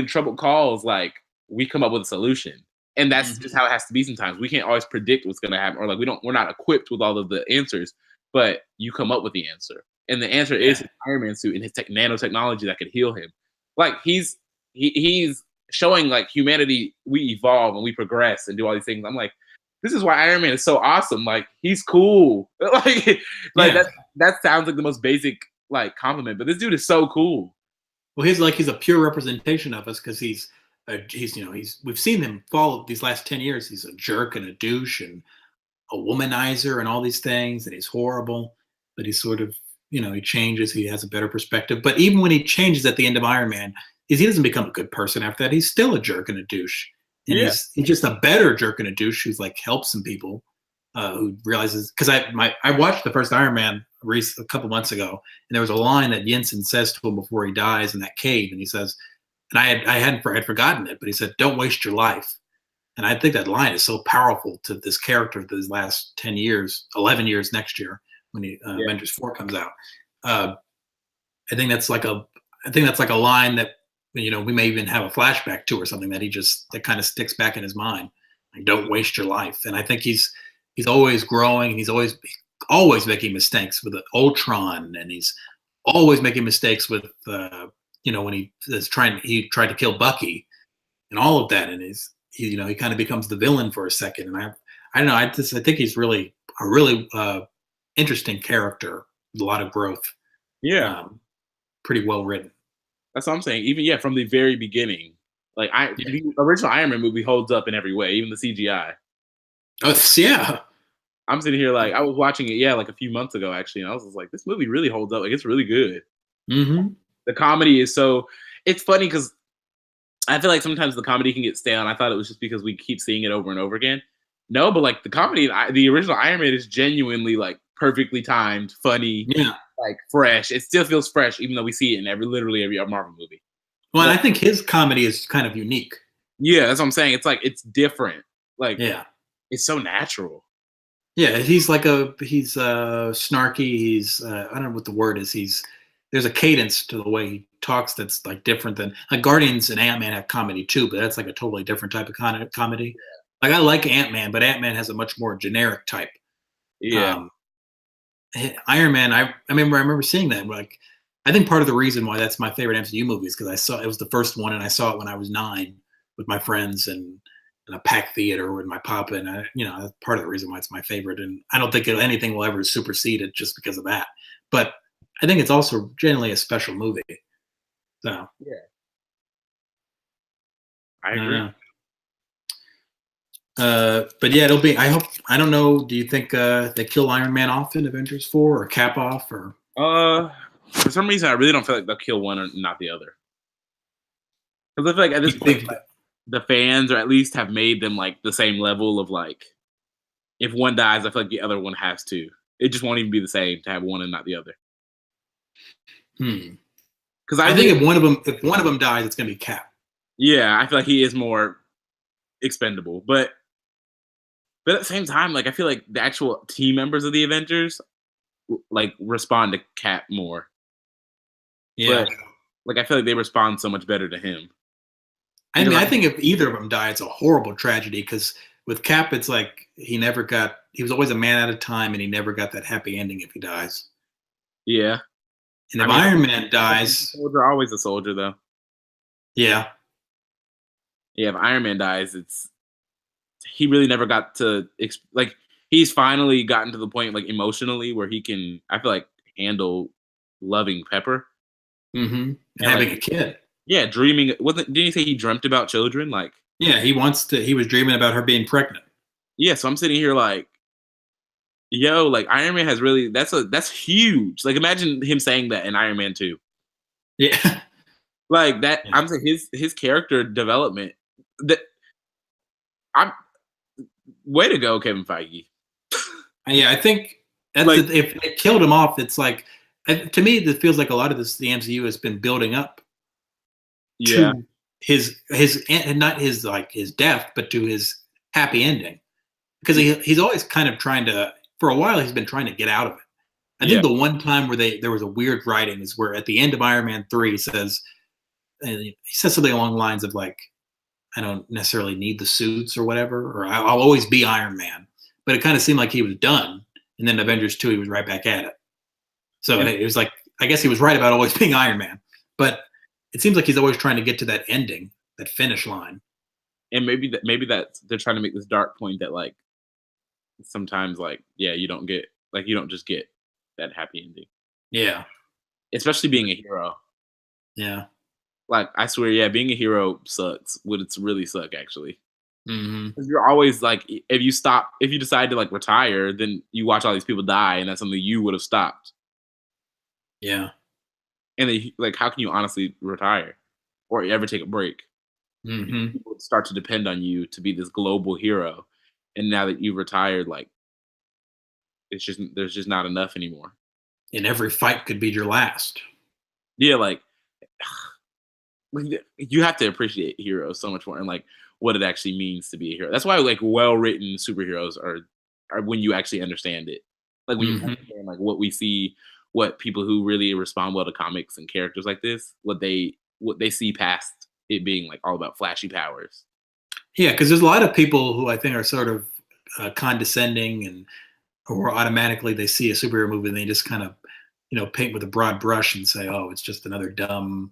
trouble calls, like we come up with a solution. And that's just how it has to be sometimes. We can't always predict what's going to happen, or like we're not equipped with all of the answers, but you come up with the answer. And the answer is his Iron Man suit and his nanotechnology that could heal him. Like he's showing like humanity, we evolve and we progress and do all these things. I'm like, this is why Iron Man is so awesome. Like he's cool. That sounds like the most basic like compliment, but this dude is so cool. Well, he's a pure representation of us because we've seen him fall these last 10 years. He's a jerk and a douche and a womanizer and all these things, and he's horrible. But he's sort of, he changes. He has a better perspective. But even when he changes at the end of Iron Man, he doesn't become a good person after that. He's still a jerk and a douche. And he's just a better jerk and a douche who's like helps some people who realizes, because I watched the first Iron Man a couple months ago, and there was a line that Jensen says to him before he dies in that cave, and he says, and I had forgotten it, but he said, "Don't waste your life." And I think that line is so powerful to this character these last 10 years, 11 years next year when Avengers 4 comes out. I think that's like a line that we may even have a flashback to or something that kind of sticks back in his mind. Like, don't waste your life. And I think he's always growing, and he's always making mistakes with Ultron, and he's always making mistakes with when he tried to kill Bucky and all of that, and he kind of becomes the villain for a second. And I don't know, I think he's really a really interesting character with a lot of growth. Yeah. Pretty well written. That's what I'm saying. Even yeah, from the very beginning, like Yeah. the original Iron Man movie holds up in every way, even the CGI. Oh, yeah. I'm sitting here like I was watching it, yeah, like a few months ago actually, and I was just like, this movie really holds up. Like it's really good. Hmm. The comedy is so. It's funny because I feel like sometimes the comedy can get stale, and I thought it was just because we keep seeing it over and over again. No, but like the comedy, the original Iron Man is genuinely like perfectly timed, funny, Yeah. like fresh. It still feels fresh, even though we see it in literally every Marvel movie. Well, and But I think his comedy is kind of unique. yeah, that's what I'm saying. It's like it's different. Like Yeah. it's so natural. Yeah, he's snarky. He's I don't know what the word is. There's a cadence to the way he talks that's like different than like Guardians and Ant Man have comedy too, but that's like a totally different type of comedy. Like I like Ant Man, but Ant Man has a much more generic type. Yeah, Um, Iron Man, I remember seeing that. Like, I think part of the reason why that's my favorite MCU movie is because I saw it was the first one, and I saw it when I was 9 with my friends and in a packed theater with my papa, and that's part of the reason why it's my favorite. And I don't think anything will ever supersede it just because of that. But I think it's also generally a special movie. So yeah, I I don't agree. know. But yeah, it'll be. I hope. I don't know. Do you think they kill Iron Man off in Avengers 4 or cap off or? For some reason, I really don't feel like they'll kill one or not the other. Because I feel like at this You point, think like, the fans or at least have made them like the same level of like if one dies, I feel like the other one has to. It just won't even be the same to have one and not the other. Hmm. Because I I think really, if one of them dies, it's gonna be Cap. yeah, I feel like he is more expendable. But at the same time, like I feel like the actual team members of the Avengers like respond to Cap more. Yeah. But like I feel like they respond so much better to him I because mean, I like think if either of them die, it's a horrible tragedy because with Cap, it's like he was always a man at a time and he never got that happy ending if he dies. yeah, And I if mean, Iron Man a dies, soldier always a soldier though. yeah, Yeah, if Iron Man dies, it's he really never got to like he's finally gotten to the point like emotionally where he can I feel like handle loving Pepper and and like having a kid. yeah, dreaming wasn't didn't he say he dreamt about children? Like Yeah, he was dreaming about her being pregnant. yeah, so I'm sitting here like yo, like Iron Man has really that's huge. Like imagine him saying that in Iron Man 2. Yeah. Like that Yeah. I'm saying his character development that I'm way to go, Kevin Feige. Yeah, I think Like if it killed him off, it's like to me, it feels like a lot of this the MCU has been building up yeah, to his and not his like his death, but to his happy ending because he's always kind of trying to for a while he's been trying to get out of it. I yeah, think the one time where there was a weird writing is where at the end of Iron Man 3 he says something along the lines of like I don't necessarily need the suits or whatever, or I'll always be Iron Man. But it kind of seemed like he was done, and then Avengers 2 he was right back at it. So and it was like I guess he was right about always being Iron Man, but it seems like he's always trying to get to that ending, that finish line. and maybe that they're trying to make this dark point that like sometimes like yeah you don't get like you don't just get that happy ending Yeah, especially being a hero yeah. like I swear yeah being a hero sucks would it's really suck actually Hmm. 'cause you're always like if you decide to like retire then you watch all these people die and that's something you would have stopped Yeah. and then like how can you honestly retire or ever take a break Hmm. people start to depend on you to be this global hero and now that you've retired like it's just there's just not enough anymore. And every fight could be your last. Yeah, like you have to appreciate heroes so much more and like what it actually means to be a hero. That's why like well written superheroes are when you actually understand it. Like when you Hmm. understand like what we see, what people who really respond well to comics and characters like this, what they see past it being like all about flashy powers. Yeah, because there's a lot of people who I think are sort of condescending and or automatically they see a superhero movie and they just kind of paint with a broad brush and say, oh, it's just another dumb,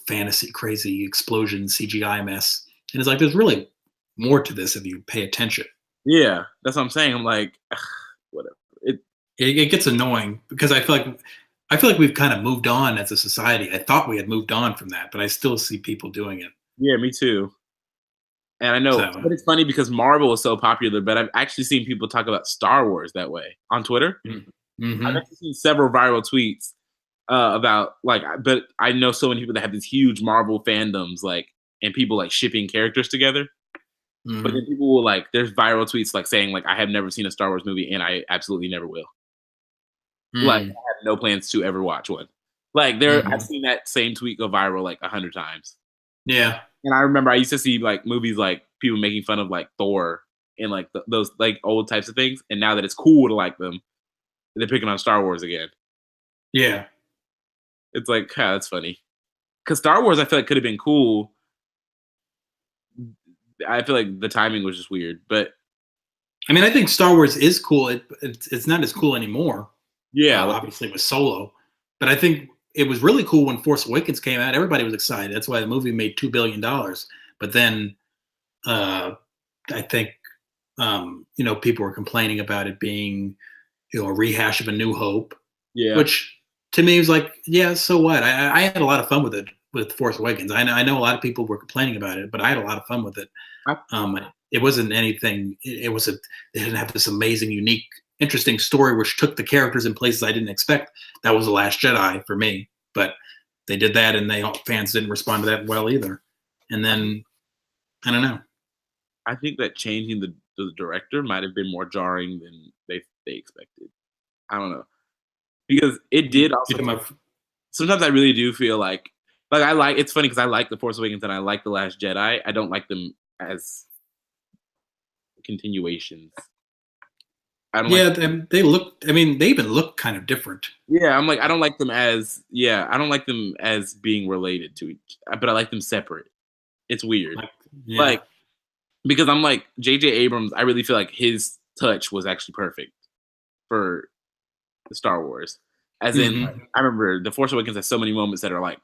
fantasy crazy explosion CGI mess. And it's like there's really more to this if you pay attention. Yeah, that's what I'm saying. I'm like, whatever. It gets annoying because I feel like I feel like we've kind of moved on as a society. I thought we had moved on from that, but I still see people doing it. Yeah, me too. And I know, So, but it's funny because Marvel is so popular, but I've actually seen people talk about Star Wars that way on Twitter. I've mm-hmm. actually seen several viral tweets about like, but I know so many people that have these huge Marvel fandoms, like, and people like shipping characters together. But Mm-hmm. then people will like, there's viral tweets like saying like, I have never seen a Star Wars movie and I absolutely never will. Like, I Mm-hmm. have no plans to ever watch one. Like, I've seen that same tweet go viral like 100 times. Yeah. And I remember I used to see like movies like people making fun of like Thor and like those like old types of things. And now that it's cool to like them, they're picking on Star Wars again. Yeah. It's like, that's funny. Because Star Wars, I feel like could have been cool. I feel like the timing was just weird, but I mean, I think Star Wars is cool. It's not as cool anymore. yeah, like, Obviously, with Solo, but I think it was really cool when Force Awakens came out. Everybody was excited. That's why the movie made $2 billion. But then, I think, people were complaining about it being, a rehash of A New Hope, yeah, which to me was like, yeah, so what? I had a lot of fun with it with Force Awakens. I know a lot of people were complaining about it, but I had a lot of fun with it. I, It wasn't anything. It didn't have this amazing, unique, interesting story which took the characters in places I didn't expect. That was The Last Jedi for me, but they did that, and fans didn't respond to that well either. And then I don't know. I think that changing the director might have been more jarring than they expected. I don't know because it did also. Sometimes I really do feel like I like. It's funny because I like the Force Awakens and I like the Last Jedi. I don't like them as continuations. I don't Yeah, like. they look. I mean, they even look kind of different. Yeah, I'm like I don't like them as. Yeah, I don't like them as being related to each. But I like them separate. It's weird. Yeah. Like because I'm like J.J. Abrams. I really feel like his touch was actually perfect for the Star Wars. As in, Mm-hmm. I remember the Force Awakens has so many moments that are like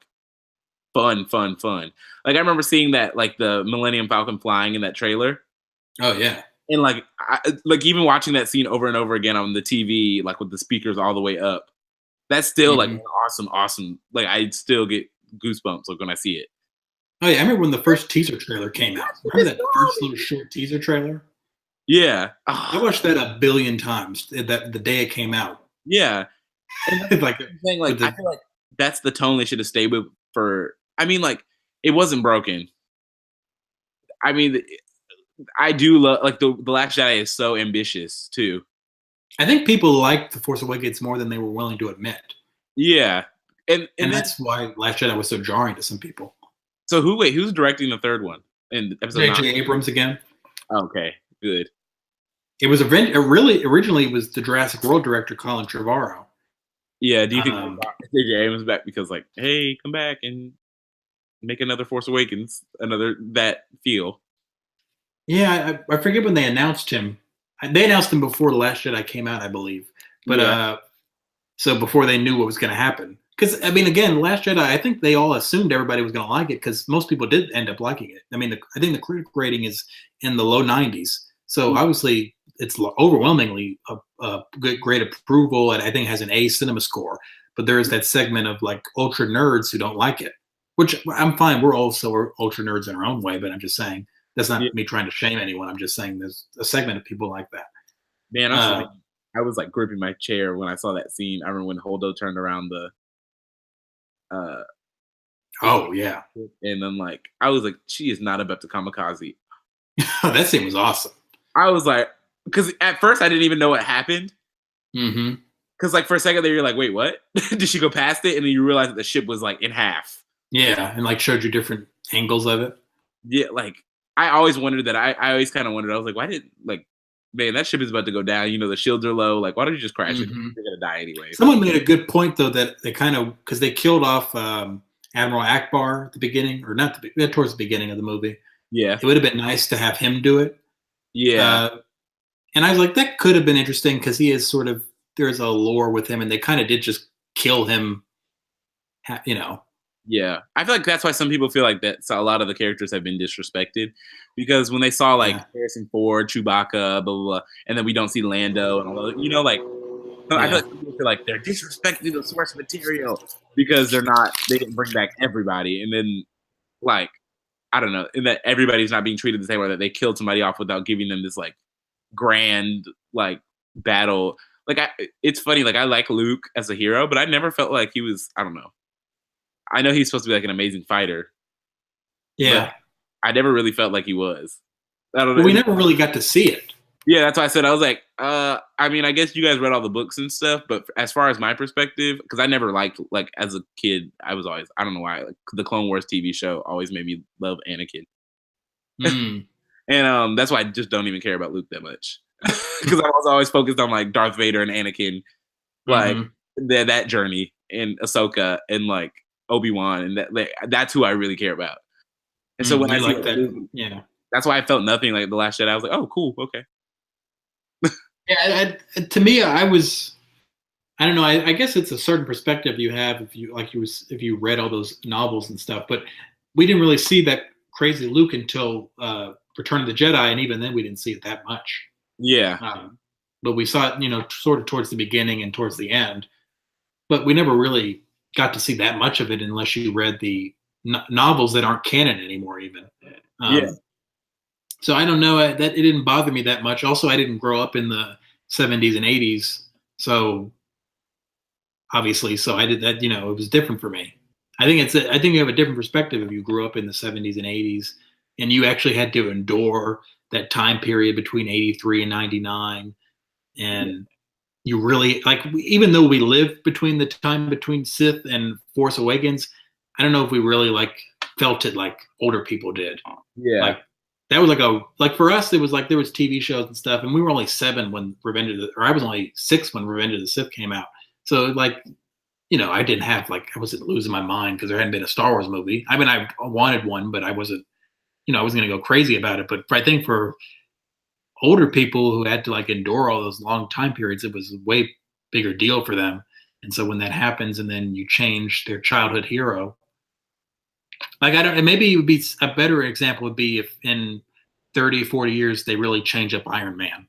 fun, fun, fun. Like I remember seeing that like the Millennium Falcon flying in that trailer, Oh yeah. and like even watching that scene over and over again on the TV, like with the speakers all the way up. That's still like Mm-hmm. an awesome, awesome. Like I still get goosebumps like when I see it. Oh yeah, I remember when the first teaser trailer came out. Remember that first little short teaser trailer? Yeah, I watched that a billion times. That the day it came out, yeah. And that's like the thing. with Like I the feel like that's the tone they should have stayed with. For I mean, like it wasn't broken. I mean, I do love like the Last Jedi is so ambitious too. I think people liked the Force Awakens more than they were willing to admit, Yeah, and and then that's why Last Jedi was so jarring to some people. so who's directing the third one in episode 9? J.J. Abrams again. Okay, good. It was really originally it was the Jurassic World director Colin Trevorrow. Yeah, do you think Um, J.J. Abrams back because like, hey, come back and make another Force Awakens, another that feel? yeah, I forget when they announced him. They announced him before the Last Jedi came out, I believe. But Yeah, so before they knew what was going to happen. Because I mean, again, Last Jedi, I think they all assumed everybody was going to like it because most people did end up liking it. I mean, I think the critic rating is in the low 90s, so obviously it's overwhelmingly a great approval, and I think it has an A cinema score. But there is that segment of like ultra nerds who don't like it, which I'm fine. We're ultra nerds in our own way, but I'm just saying that's yeah. not me trying to shame anyone. I'm just saying there's a segment of people like that. Man, I'm Uh, sorry. I was like gripping my chair when I saw that scene. I remember when Holdo turned around the uh oh yeah, and then like I was like, she is not about to kamikaze. that scene was awesome. I was like, because at first I didn't even know what happened. Mm-hmm. Because like for a second there, you're like, wait, what? Did she go past it? And then you realize that the ship was like in half. Yeah, and like showed you different angles of it. Yeah, like I always wondered that. I always kind of wondered. I was like, why did like, man, that ship is about to go down. You know, the shields are low. Like, why don't you just crash it? Mm-hmm. You're gonna die anyway. Someone made a good point though that they kind of because they killed off Admiral Akbar at the beginning, or not towards the beginning of the movie. Yeah, It would have been nice to have him do it. yeah, And I was like, that could have been interesting because he is sort of there's a lore with him, and they kind of did just kill him. You know. yeah. I feel like that's why some people feel like that. So a lot of the characters have been disrespected because when they saw like Yeah. Harrison Ford, Chewbacca, blah blah, blah, and then we don't see Lando and all those, you know, like So I feel Yeah. like some people feel like they're disrespecting the source material because they didn't bring back everybody, and then like I don't know, and that everybody's not being treated the same way, that they killed somebody off without giving them this like grand like battle. Like it's funny, like I like Luke as a hero, but I never felt like he was. I don't know. I know he's supposed to be like an amazing fighter, but Yeah. I never really felt like he was. I don't But we know. never really got to see it. Yeah, that's why I said I was like, I mean, I guess you guys read all the books and stuff, but as far as my perspective, because I never liked like as a kid, I was always I don't know why like the Clone Wars TV show always made me love Anakin, Mm. and that's why I just don't even care about Luke that much because I was always focused on like Darth Vader and Anakin, like Hmm. that journey, and Ahsoka and like Obi-Wan, and that like, that's who I really care about. And so when I You see like like, that? Luke, Yeah. that's why I felt nothing like the Last Jedi. I was like, oh, cool, okay, Yeah. To me, I was. I don't know. I guess it's a certain perspective you have if you read all those novels and stuff. But we didn't really see that crazy Luke until Return of the Jedi, and even then we didn't see it that much. yeah, But we saw it, sort of towards the beginning and towards the end. But we never really got to see that much of it unless you read the novels that aren't canon anymore, even. yeah, Um, so I don't know that it didn't bother me that much. Also, I didn't grow up in the '70s and '80s, so obviously, so I did that. It was different for me. I think you have a different perspective if you grew up in the '70s and '80s, and you actually had to endure that time period between '83 and '99, and you really like even though we lived between the time between Sith and Force Awakens, I don't know if we really like felt it like older people did. yeah, Like that was like for us it was like there was TV shows and stuff, and we were only 7 when or I was only 6 when Revenge of the Sith came out. So like I didn't have like I wasn't losing my mind because there hadn't been a Star Wars movie. I mean, I wanted one, but I wasn't I wasn't gonna go crazy about it. But I think for older people who had to like endure all those long time periods, it was a way bigger deal for them. And so when that happens, and then you change their childhood hero, like I don't, maybe it would be a better example would be if in 30, 40 years they really change up Iron Man.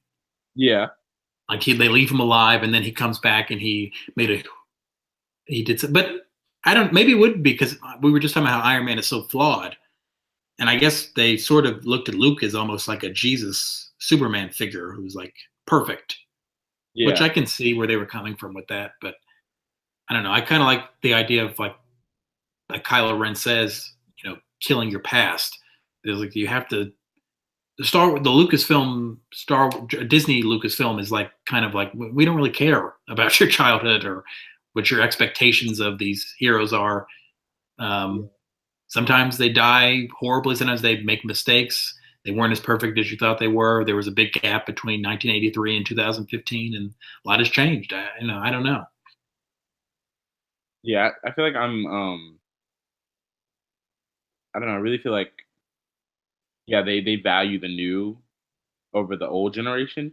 yeah, Like they leave him alive, and then he comes back and he did some, but I don't. Maybe it would be because we were just talking about how Iron Man is so flawed, and I guess they sort of looked at Luke as almost like a Jesus Superman figure who's like perfect, which yeah, I can see where they were coming from with that. But I don't know. I kind of like the idea of like Kylo Ren says, killing your past. There's like you have to the Lucasfilm Disney Lucasfilm is like kind of like we don't really care about your childhood or what your expectations of these heroes are. yeah, Um, Sometimes they die horribly. Sometimes they make mistakes. They weren't as perfect as you thought they were. There was a big gap between 1983 and 2015, and a lot has changed. I don't know. yeah. I feel like I don't know. I really feel like yeah, they value the new over the old generation.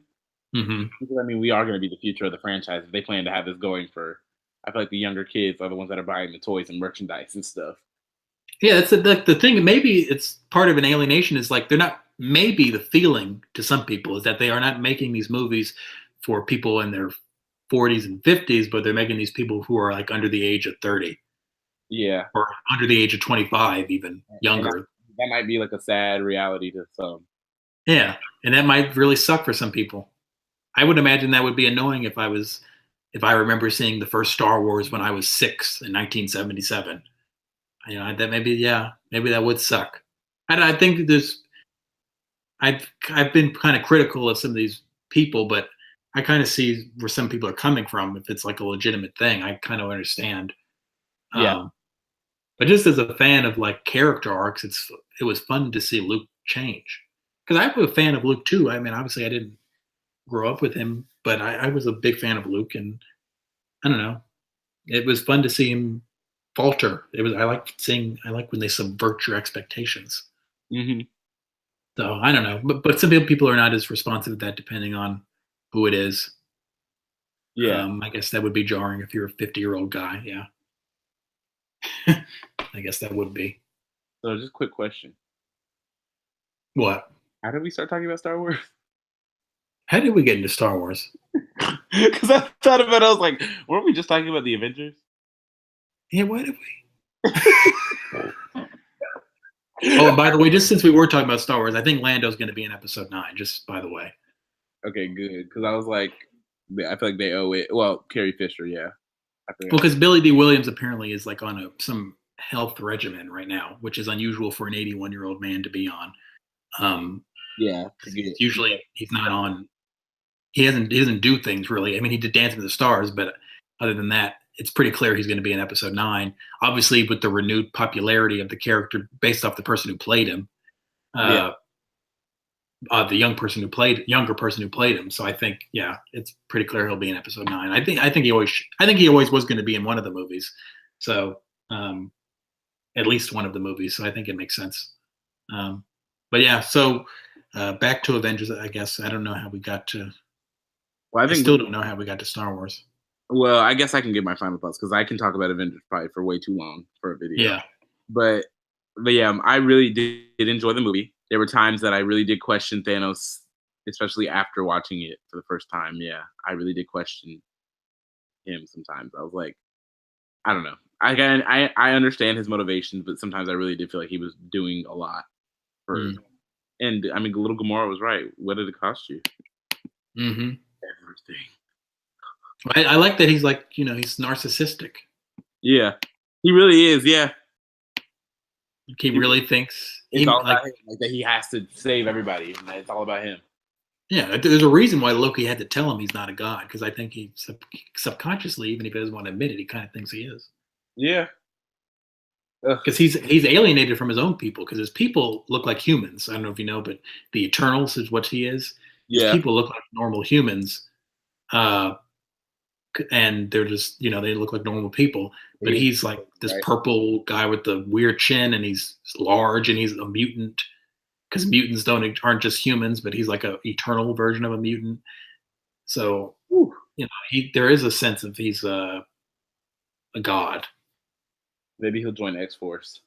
Hmm. Because, I mean, we are going to be the future of the franchise. If they plan to have this going for, I feel like the younger kids are the ones that are buying the toys and merchandise and stuff. Yeah, that's the thing. Maybe it's part of an alienation. Is like they're not. Maybe the feeling to some people is that they are not making these movies for people in their 40s and 50s, but they're making these people who are like under the age of 30 Yeah, or under the age of 25, even and younger. that might be like a sad reality to some. Yeah, and that might really suck for some people. I would imagine that would be annoying if I remember seeing the first Star Wars when I was 6 in 1977. That maybe yeah, maybe that would suck. And I think I've been kind of critical of some of these people, but I kind of see where some people are coming from. If it's like a legitimate thing, I kind of understand. Yeah, Um, but just as a fan of like character arcs, it was fun to see Luke change because I'm a fan of Luke too. I mean, obviously I didn't grow up with him, but I was a big fan of Luke, and I don't know. It was fun to see him falter. I like when they subvert your expectations. hmm, So I don't know, but some people are not as responsive to that depending on who it is. yeah. I guess that would be jarring if you're a 50-year-old guy. Yeah, I guess that would be. So just quick question: What? how did we start talking about Star Wars? How did we get into Star Wars? Because I thought about it, I was like, weren't we just talking about the Avengers? Yeah, why did we? Oh, and by the way, just since we were talking about Star Wars, I think Lando's going to be in Episode 9. Just by the way. Okay, good. Because I was like, I feel like they owe it. Well, Carrie Fisher, yeah. I Well, forgot. because Billy D. Williams apparently is like on some health regimen right now, which is unusual for an 81-year-old man to be on. Yeah, to 'Cause get it. usually he's not on. He doesn't do things really. I mean, he did Dance with the Stars, but other than that, it's pretty clear he's going to be in Episode 9. Obviously, with the renewed popularity of the character based off the person who played him, Yeah. uh, the younger person who played him. So I think, yeah, it's pretty clear he'll be in Episode 9. I think he always was going to be in one of the movies. So at least one of the movies. So I think it makes sense. Um, but yeah, so back to Avengers. I guess I don't know how we got to. Well, I I think. still don't know how we got to Star Wars. Well, I guess I can get my final thoughts because I can talk about Avengers probably for way too long for a video. Yeah. But yeah, I really did enjoy the movie. There were times that I really did question Thanos, especially after watching it for the first time. Yeah, I really did question him sometimes. I was like, I don't know. I understand his motivations, but sometimes I really did feel like he was doing a lot for. Mm. And I mean, little Gamora was right. What did it cost you? Hmm. Everything. I like that he's like he's narcissistic. Yeah, he really is. Yeah, He really thinks it's he all like about him. Like that, he has to save everybody. And it's all about him. yeah. There's a reason why Loki had to tell him he's not a god because I think he subconsciously, even if he doesn't want to admit it, he kind of thinks he is. Yeah. Because he's alienated from his own people because his people look like humans. I don't know if you know, but the Eternals is what he is. His Yeah. people look like normal humans, uh, and they're just they look like normal people. But he's like this Right. purple guy with the weird chin, and he's large, and he's a mutant. Because mutants aren't just humans, but he's like a eternal version of a mutant. So Whew. there is a sense of he's a god. Maybe he'll join X Force.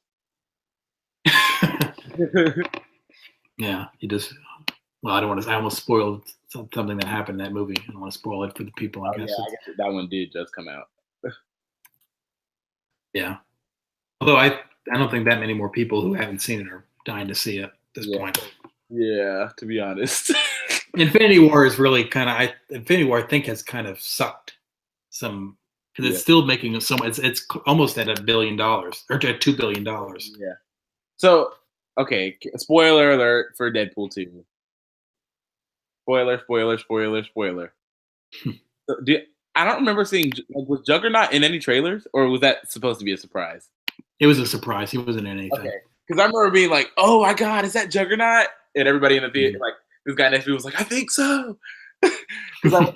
Yeah, he just. Well, I don't want to. I almost spoiled something that happened in that movie. I don't want to spoil it for the people. I guess. Yeah, I guess that one did just come out. Yeah. Although I don't think that many more people who haven't seen it are dying to see it at this point. Yeah, to be honest. Infinity War is really kind of. Infinity War I think has kind of sucked some because it's still making so much. It's almost at $1 billion or at $2 billion. Yeah. So okay, spoiler alert for Deadpool 2. Spoiler, spoiler, spoiler, spoiler. So, I don't remember seeing was Juggernaut in any trailers, or was that supposed to be a surprise? It was a surprise. He wasn't in anything. Okay, because I remember being like, "Oh my god, is that Juggernaut?" And everybody in the theater, like this guy next to me, was like, "I think so." Because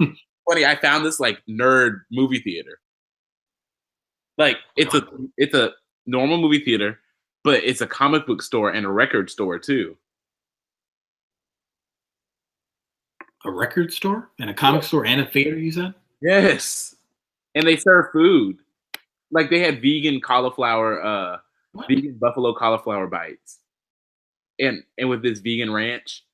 funny, I found this like nerd movie theater. Like it's a normal movie theater, but it's a comic book store and a record store too. A record store and a comic store and a theater. You said? Yes, and they serve food. Like they had vegan cauliflower, vegan buffalo cauliflower bites, and with this vegan ranch.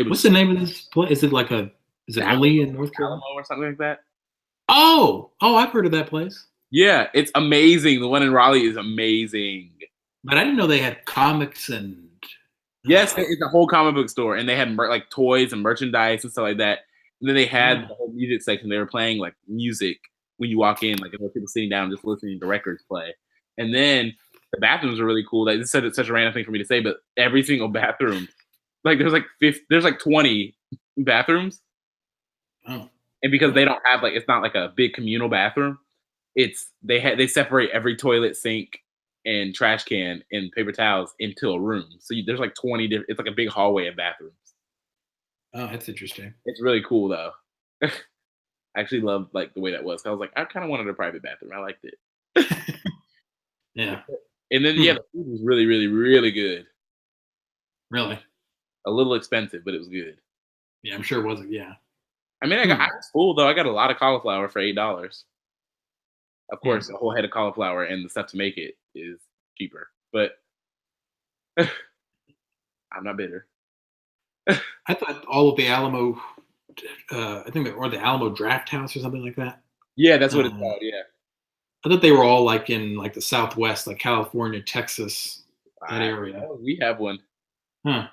What's the name of this place? Is it like is it only in North Carolina or something like that? Oh, I've heard of that place. Yeah, it's amazing. The one in Raleigh is amazing. But I didn't know they had comics and. Yes, it's a whole comic book store, and they had like toys and merchandise and stuff like that. And then they had the whole music section. They were playing like music when you walk in, like there were people sitting down just listening to records play. And then the bathrooms are really cool. Like, this said it's such a random thing for me to say, but every single bathroom, like there's like 20 bathrooms. Oh. And because they don't have it's not like a big communal bathroom, they separate every toilet, sink, and trash can and paper towels into a room. So there's like 20 different. It's like a big hallway of bathrooms. Oh, that's interesting. It's really cool though. I actually loved like the way that was. I was like, I kind of wanted a private bathroom. I liked it. Yeah. And then the food was really, really, really good. Really? A little expensive, but it was good. Yeah, I'm sure it wasn't. Yeah. I mean, I was full though. I got a lot of cauliflower for $8. Of course, a whole head of cauliflower and the stuff to make it is cheaper, but I'm not bitter. I thought all of the Alamo I think or the Alamo Draft House or something like that. Yeah, that's what it's Uh, called. Yeah. I thought they were all like in like the Southwest, like California, Texas, that area. Oh, we have one. Huh.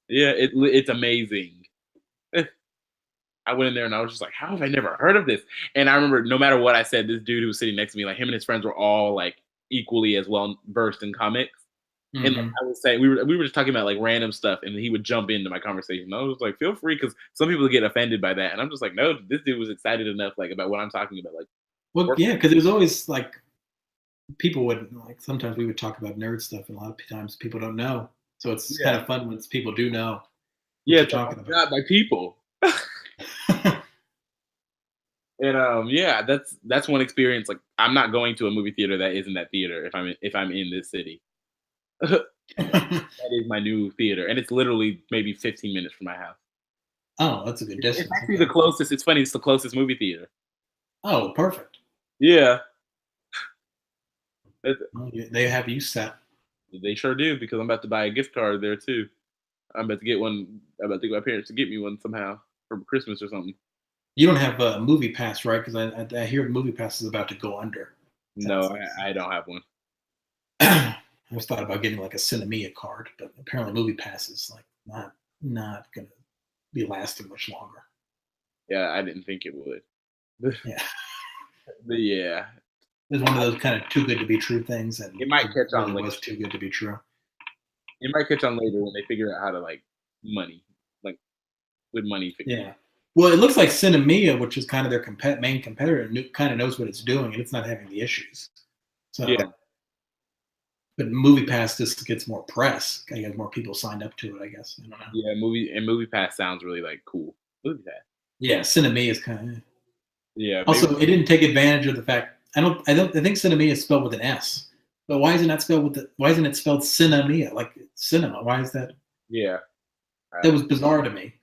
Yeah, it's amazing. I went in there and I was just like, how have I never heard of this? And I remember no matter what I said, this dude who was sitting next to me, like him and his friends were all like equally as well versed in comics. And like, Hmm. I would say we were just talking about like random stuff, and he would jump into my conversation. I was like, feel free, because some people get offended by that, and I'm just like, no, this dude was excited enough like about what I'm talking about. Like, Well, work. yeah, because it was always like people would like sometimes we would talk about nerd stuff, and a lot of times people don't know. So it's kind Yeah, of fun when people do know what yeah, you're it's like, oh talking my god, my people. about. And yeah, that's one experience. Like, I'm not going to a movie theater that isn't that theater if I'm in this city. That is my new theater, and it's literally maybe 15 minutes from my house. Oh, that's a good It's distance. actually Okay. the closest. It's funny. It's the closest movie theater. Oh, perfect. Yeah, Well, they have you set. they sure do, because I'm about to buy a gift card there too. I'm about to get one. I'm about to get my parents to get me one somehow for Christmas or something. You don't have a movie pass, right? Because I hear movie pass is about to go under. No, Sounds like. I don't have one. I was thought about getting like a Cinemia card, but apparently movie pass is like not gonna be lasting much longer. Yeah, I didn't think it would. Yeah, But yeah, it's one of those kind of too good to be true things, and it might it catch on really later. was too good to be true. It might catch on later when they figure out how to like money, like with money. Yeah. Well, it looks like Cinemia, which is kind of their main competitor, kind of knows what it's doing, and it's not having the issues. Yeah, So, but Movie Pass just gets more press. I guess more people signed up to it. I guess I don't know. yeah. Movie Pass sounds really like cool. Movie Pass. Yeah, Cinemia is kind of. Yeah, maybe. Also, it didn't take advantage of the fact. I think Cinemia is spelled with an S. But why isn't that spelled with the? Why isn't it spelled Cinemia like cinema? Why is that? Yeah, That was bizarre to me.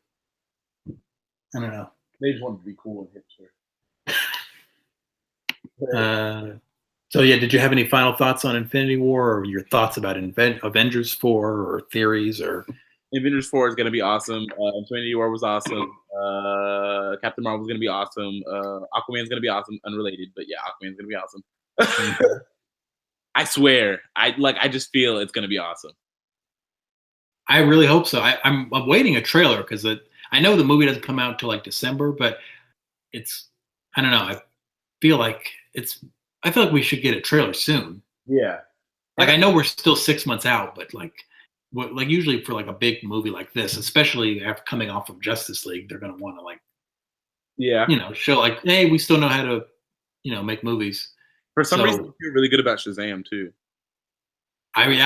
I don't know. they just wanted to be cool and hipster. Uh, so yeah, did you have any final thoughts on Infinity War, or your thoughts about Avengers 4, or theories, or? Avengers 4 is gonna be awesome. Infinity War was awesome. Captain Marvel is gonna be awesome. Aquaman's gonna be awesome. Unrelated, but yeah, Aquaman's gonna be awesome. I swear, I just feel it's gonna be awesome. I really hope so. I'm waiting a trailer because I know the movie doesn't come out until like December, but it's I don't know. Feel like I feel like we should get a trailer soon. Yeah, Like I know we're still 6 months out, but like usually for like a big movie like this, especially after coming off of Justice League, they're gonna want to like yeah. show like, hey, we still know how to make movies. For some reason, I So feel really good about Shazam too. I mean,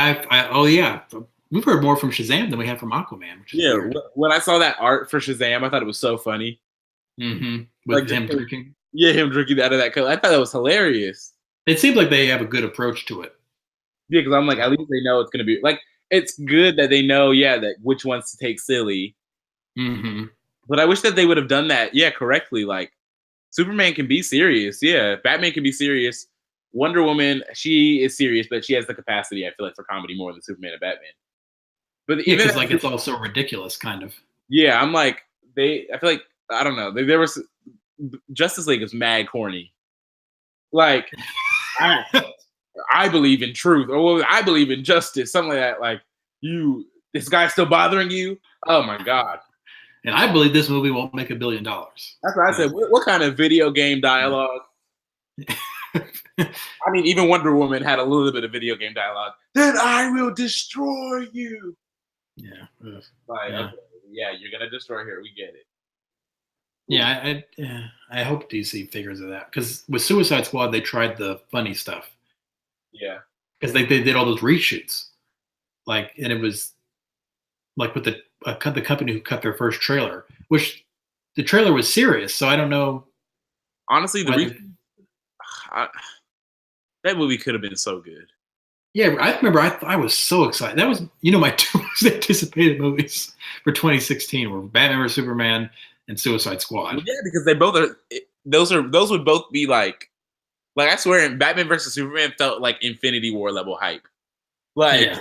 oh yeah, we've heard more from Shazam than we have from Aquaman, which is Yeah, weird. when I saw that art for Shazam, I thought it was so funny. With Like, him drinking. yeah, him drinking out of that cup. I thought that was hilarious. It seems like they have a good approach to it. Yeah, because I'm like, at So, least they know it's gonna be like. It's good that they know, yeah, that which ones to take silly. hmm But I wish that they would have done that, yeah, correctly. Like, Superman can be serious, yeah. Batman can be serious. Wonder Woman, she is serious, but she has the capacity, I feel like, for comedy more than Superman and Batman. But Yeah, even because like it's all so ridiculous, kind of. yeah, I'm like I feel like I don't know. There was Justice League is mad corny. Like I I believe in truth, or well, I believe in justice, something like that. Like this guy's still bothering you. Oh my god. And I believe this movie won't make $1 billion. That's what I said. What kind of video game dialogue? I mean, even Wonder Woman had a little bit of video game dialogue. Then I will destroy you. Yeah. Like, Yeah. okay, yeah, you're gonna destroy her. We get it. Yeah, I hope DC figures it out because with Suicide Squad they tried the funny stuff Yeah. because they did all those reshoots, like, and it was like with the company who cut their first trailer, which the trailer was serious. So I don't know Honestly, whether. I, that movie could have been so good. Yeah, I remember I was so excited. That was my two most anticipated movies for 2016 were Batman vs Superman and Suicide Squad. Well, yeah, because they both are. Those would both be like I swear, Batman versus Superman felt like Infinity War level hype. Like Yeah.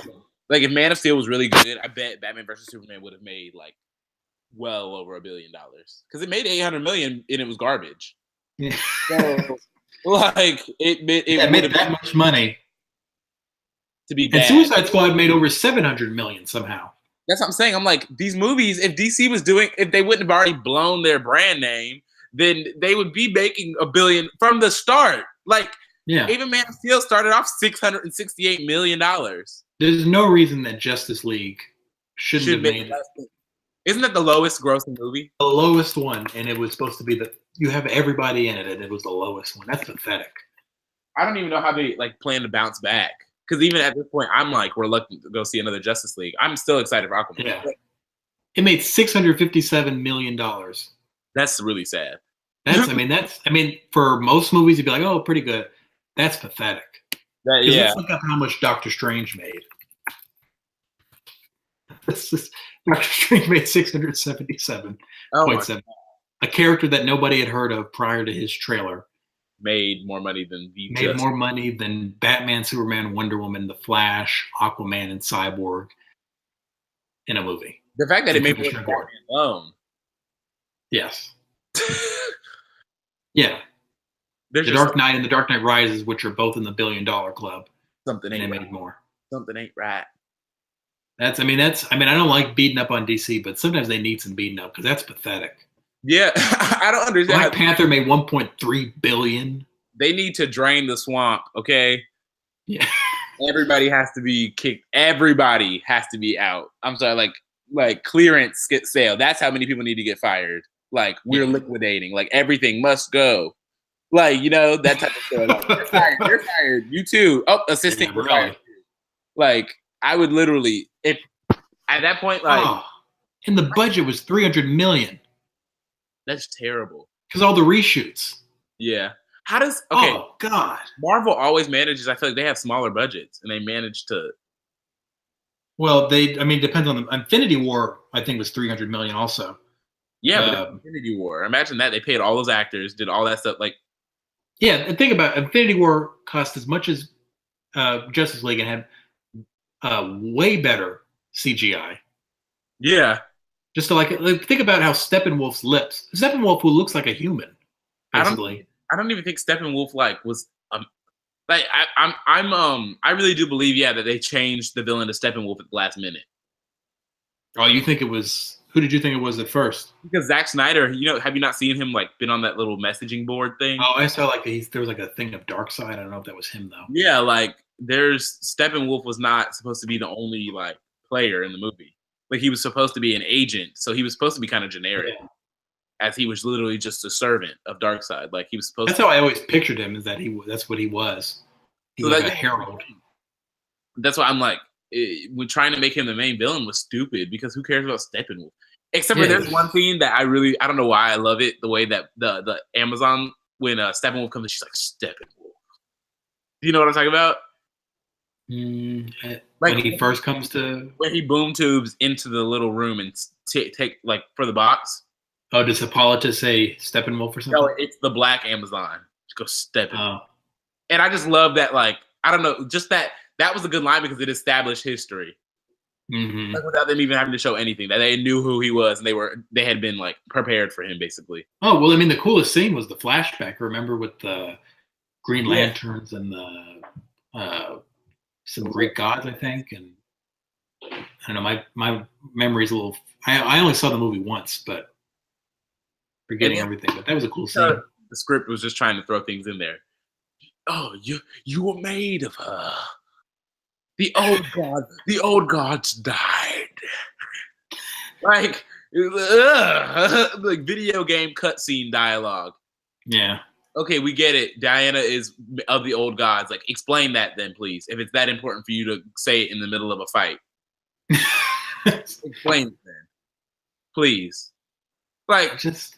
like if Man of Steel was really good, I bet Batman versus Superman would have made like well over $1 billion because it made 800 million and it was garbage. Yeah. So, like it made that much money to be and bad. Suicide Squad made over 700 million somehow. That's what I'm saying. I'm like, these movies, if DC was if they wouldn't have already blown their brand name, then they would be making $1 billion from the start. Like, yeah, even Man of Steel started off $668 million. There's no reason that Justice League shouldn't have made it. Isn't that the lowest grossing movie? The lowest one, and it was supposed to be you have everybody in it, and it was the lowest one. That's pathetic. I don't even know how they like plan to bounce back. Because even at this point, I'm like reluctant to go see another Justice League. I'm still excited for Aquaman. Yeah. It made $657 million. That's really sad. I mean, for most movies, you'd be like, oh, pretty good. That's pathetic. Yeah. Let's look up how much Doctor Strange made. Doctor Strange made 677.7. A character that nobody had heard of prior to his trailer. Made more money than Batman, Superman, Wonder Woman, The Flash, Aquaman, and Cyborg in a movie. The fact that it made more than Batman alone. Yes. Yeah. The Dark Knight and The Dark Knight Rises, which are both in the $1 billion club. Something ain't right. Made more. Something ain't right. I don't like beating up on DC, but sometimes they need some beating up because that's pathetic. Yeah, I don't understand. Black Panther made $1.3 billion. They need to drain the swamp, okay? Yeah. Everybody has to be kicked. Everybody has to be out. I'm sorry, like clearance sale. That's how many people need to get fired. Like we're liquidating. Like everything must go. Like that type of stuff. Like, you're fired. You're fired. You too. Oh, assistant. Yeah, really. Like I would literally, if at that point, and the budget was $300 million. That's terrible. Because all the reshoots. Yeah. Oh God. Marvel always manages. I feel like they have smaller budgets and they manage to. Well, depends on the Infinity War. I think was $300 million also. Yeah, but Infinity War. Imagine that they paid all those actors, did all that stuff. Like, yeah, and think about it. Infinity War cost as much as Justice League and had way better CGI. Yeah. Just to think about how Steppenwolf's lips. Steppenwolf, who looks like a human, basically. I don't even think Steppenwolf was I really do believe that they changed the villain to Steppenwolf at the last minute. Oh, you think it was? Who did you think it was at first? Because Zack Snyder, have you not seen him been on that little messaging board thing? Oh, I saw there was a thing of Darkseid. I don't know if that was him though. Yeah, there's Steppenwolf was not supposed to be the only player in the movie. Like he was supposed to be an agent, so he was supposed to be kind of generic, as he was literally just a servant of Darkseid. Like he was supposed. That's how I always pictured him. Is that that's what he was. He was a herald. That's why I'm like, when trying to make him the main villain was stupid because who cares about Steppenwolf? Except for there's one scene that I don't know why I love it, the way that the Amazon when Steppenwolf comes in, she's like Steppenwolf. Do you know what I'm talking about? When he first comes to when he boom tubes into the little room and take for the box. Oh, does Hippolyta say Steppenwolf or something? No, it's the Black Amazon. Just go Steppenwolf. And I just love that. I don't know, just that was a good line because it established history. Mm-hmm. Without them even having to show anything, that they knew who he was and they had been prepared for him basically. Oh well, the coolest scene was the flashback. Remember with the Green Lanterns and the some Greek gods, I think, and I don't know. My memory's a little. I only saw the movie once, but forgetting everything. But that was a cool scene. The script was just trying to throw things in there. Oh, you were made of her. The old gods died. Like video game cutscene dialogue. Yeah. Okay, we get it. Diana is of the old gods. Explain that then, please. If it's that important for you to say it in the middle of a fight, explain it then, please. Because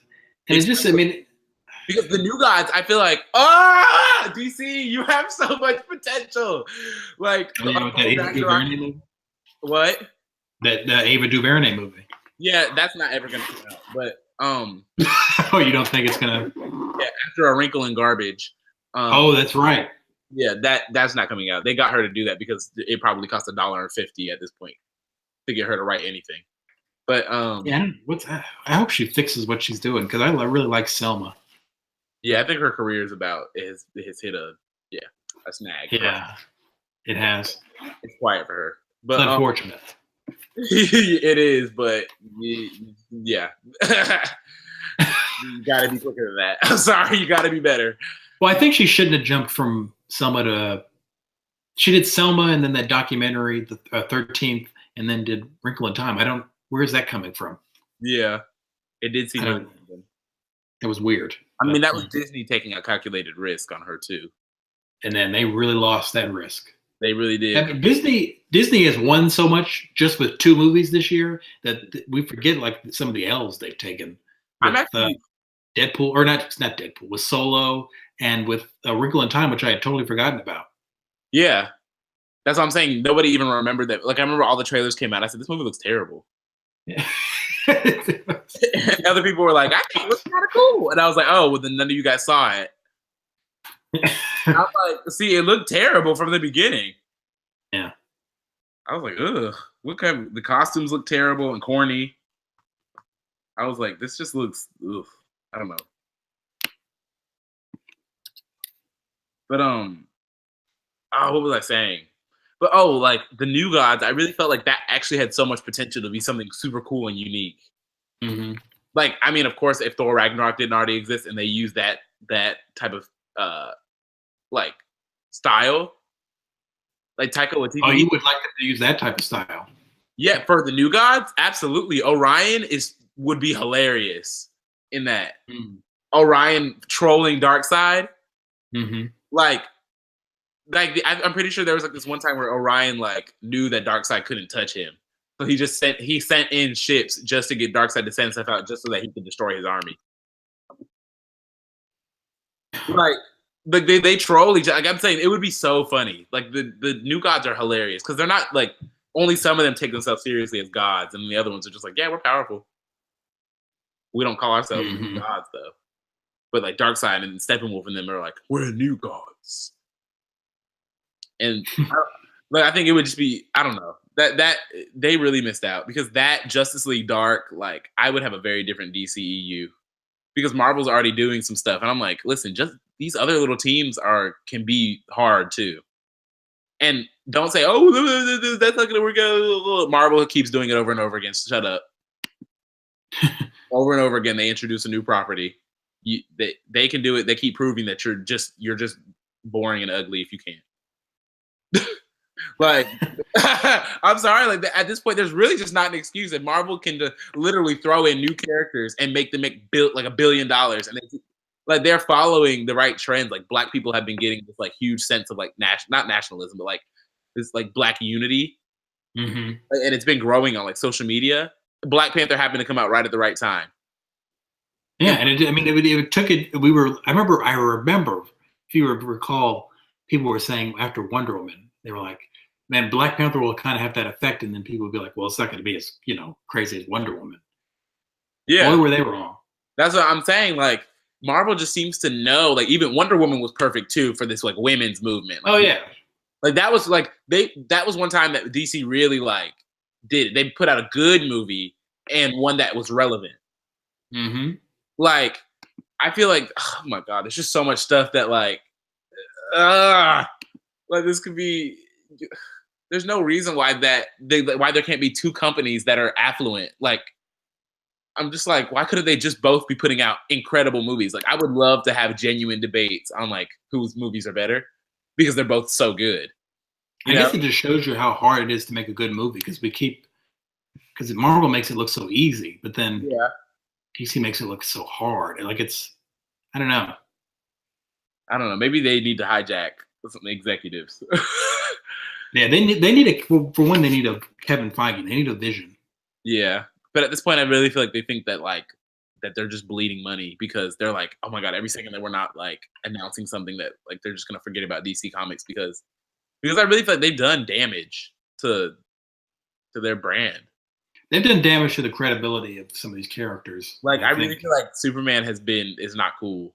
the new gods, I feel like, DC, you have so much potential. That Ava DuVernay movie? What? The Ava DuVernay movie. Yeah, that's not ever gonna come out. But oh, you don't think it's gonna? Yeah, after A Wrinkle in Garbage. Oh, that's right. Yeah, that's not coming out. They got her to do that because it probably cost $1.50 at this point to get her to write anything. But Yeah, I hope she fixes what she's doing because I really like Selma. yeah, I think her career is about has hit a snag for Yeah, it has. it's quiet for her. It's But unfortunate. it is, but yeah. You gotta be quicker than that. I'm sorry, you gotta be better. Well, I think she shouldn't have jumped from Selma to. She did Selma and then that documentary, the 13th, and then did Wrinkle in Time. I don't. Where's that coming from? Yeah, it did seem I really don't. random. It was weird. I mean, But that was Disney taking a calculated risk on her too. and then they really lost that risk. They really I did. mean, Disney has won so much just with 2 movies this year that we forget like some of the L's they've taken I'm with actually Deadpool or not Deadpool with Solo and with Wrinkle in Time, which I had totally forgotten about. yeah. That's what I'm saying. Nobody even remembered that. Like I remember all the trailers came out. I said this movie looks terrible. Yeah. And other people were like, I think it looks kind of cool. And I was like, oh, well then none of you guys saw it. I was like, see, it looked terrible from the beginning. Yeah. I was like, ugh. The costumes look terrible and corny. I was like, this just looks ugh. I don't know. But what was I saying? But like the New Gods, I really felt like that actually had so much potential to be something super cool and unique. Mm-hmm. Like, I mean, of course, if Thor Ragnarok didn't already exist and they used that type of like style, like Taika Waititi. Oh, you would like them to use that type of style? Yeah, for the New Gods, absolutely. Orion would be hilarious in that. Mm-hmm. Orion trolling Darkseid, Mm-hmm. like I'm pretty sure there was like this one time where Orion like knew that Darkseid couldn't touch him, so he sent in ships just to get Darkseid to send stuff out just so that he could destroy his army. Like they troll each other. Like I'm saying, it would be so funny. Like the New Gods are hilarious because they're not like only some of them take themselves seriously as gods, and the other ones are just like, yeah, we're powerful. We don't call ourselves gods though. But like Darkseid and Steppenwolf and them are like, we're new gods. And I think it would just be, I don't know, that they really missed out because that Justice League Dark, like I would have a very different DCEU because Marvel's already doing some stuff, and I'm like, listen, just these other little teams can be hard too, and don't say, oh, that's not gonna work out. Marvel keeps doing it over and over again. Shut up. Over and over again, they introduce a new property. They can do it. They keep proving that you're just boring and ugly if you can't. Like, I'm sorry. Like at this point, there's really just not an excuse. And Marvel can literally throw in new characters and make them like $1 billion, and they're following the right trends. Like Black people have been getting this like huge sense of like not nationalism, but like this like Black unity, Mm-hmm. and it's been growing on like social media. Black Panther happened to come out right at the right time. Yeah, and it took it. I remember, if you recall, people were saying after Wonder Woman, they were like, "Man, Black Panther will kind of have that effect," and then people would be like, "Well, it's not going to be as crazy as Wonder Woman." Yeah, Boy, were they wrong. That's what I'm saying. Like Marvel just seems to know. Like even Wonder Woman was perfect too for this like women's movement. Like, oh yeah, like that was like that was one time that DC really like did it. They put out a good movie and one that was relevant. Mm-hmm. Like I feel like, oh my god, there's just so much stuff that like this could be. There's no reason why why there can't be two companies that are affluent. Like I'm just like, why couldn't they just both be putting out incredible movies? Like I would love to have genuine debates on like whose movies are better because they're both so good. I guess it just shows you how hard it is to make a good movie because Marvel makes it look so easy, but then DC makes it look so hard. Like I don't know. Maybe they need to hijack some executives. Yeah, they need for one, they need a Kevin Feige. They need a vision. Yeah, but at this point, I really feel like they think that that they're just bleeding money because they're like, oh my god, every second that we're not like announcing something that like they're just gonna forget about DC Comics because I really feel like they've done damage to their brand. They've done damage to the credibility of some of these characters. Like I really feel like Superman is not cool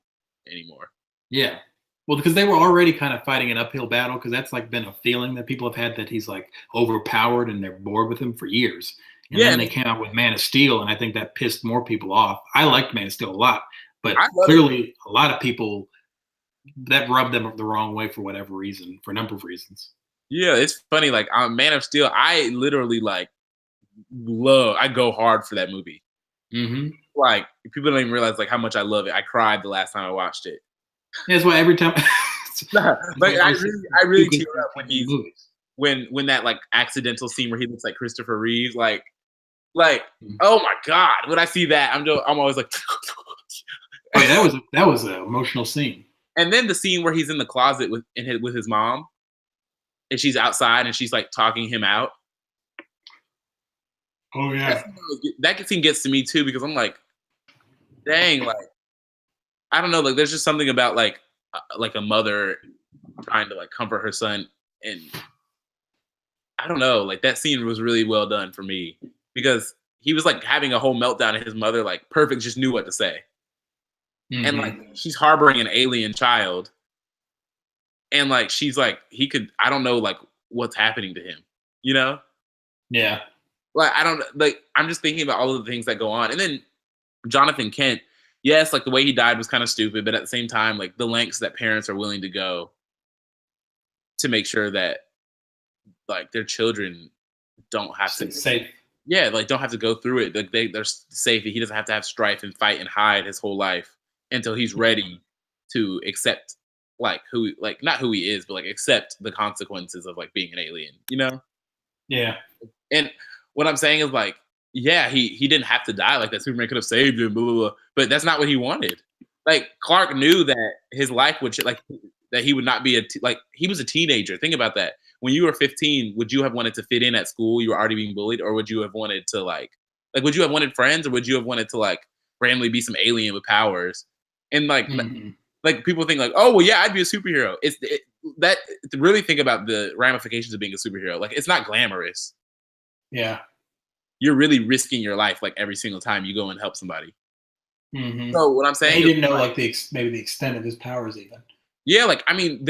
anymore. Yeah. Well, because they were already kind of fighting an uphill battle, because that's like been a feeling that people have had that he's like overpowered and they're bored with him for years. And Yeah, then and they came out with Man of Steel, and I think that pissed more people off. I liked Man of Steel a lot, but I love it. clearly a lot of people that rubbed them the wrong way for whatever reason, for a number of reasons. Yeah, it's funny. Like on Man of Steel, I literally like love. I go hard for that movie. Hmm. Like people don't even realize like how much I love it. I cried the last time I watched it. That's why every time, Like I too really good tear for up when TV he's movies. when that like accidental scene where he looks like Christopher Reeves. Like Mhm. oh my god, when I see that, I'm always like. Oh yeah, that was an emotional scene. And then the scene where he's in the closet with his mom, and she's outside and she's like talking him out. Oh That yeah. scene, that scene gets to me too because I'm like, dang, like I don't know, like there's just something about like a mother trying to like comfort her son, and I don't know, like that scene was really well done for me because he was like having a whole meltdown, and his mother, like perfect, just knew what to say, and like Hmm. she's harboring an alien child, and like she's like he could, I don't know, like what's happening to him, you know? Yeah. Like I don't like. I'm just thinking about all of the things that go on, and then Jonathan Kent. Yes, like the way he died was kind of stupid, but at the same time, like the lengths that parents are willing to go to make sure that like their children don't have to, Safe. yeah, like don't have to go through it. Like they're safe. That he doesn't have to have strife and fight and hide his whole life until he's ready to accept like like not who he is, but like accept the consequences of like being an alien. You know? Yeah. And what I'm saying is like, yeah, he didn't have to die like that. Superman could have saved him, blah, blah, blah. But that's not what he wanted. Like Clark knew that his life would like that he would not be like he was a teenager. Think about that. When you were 15, would you have wanted to fit in at school? You were already being bullied, or would you have wanted to like would you have wanted friends, or would you have wanted to like randomly be some alien with powers? And Hmm. like people think like, oh well, yeah, I'd be a superhero. That to really think about the ramifications of being a superhero. Like it's not glamorous. Yeah. You're really risking your life like every single time you go and help somebody. Hmm. So what I'm And saying he is didn't know like, like maybe the extent of his powers even. yeah, like I mean,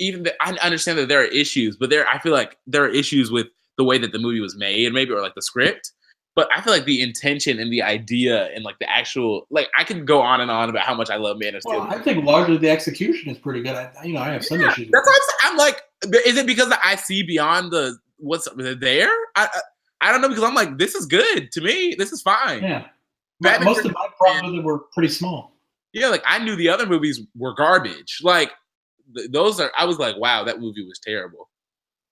I understand that there are issues, but I feel like there are issues with the way that the movie was made, maybe or like the script. But I feel like the intention and the idea and like the actual like I could go on and on about how much I love Man of Well, Steel. I think largely the execution is pretty good. I have some Yeah, issues with that's what it. I'm saying. I'm like, is it because I see beyond the what's there? I don't know because I'm like, this is good to me. This is fine. Yeah. Batman Most versus of my Superman. problems with it were pretty small. Yeah, like I knew the other movies were garbage. Like those are. I was like, wow, that movie was terrible.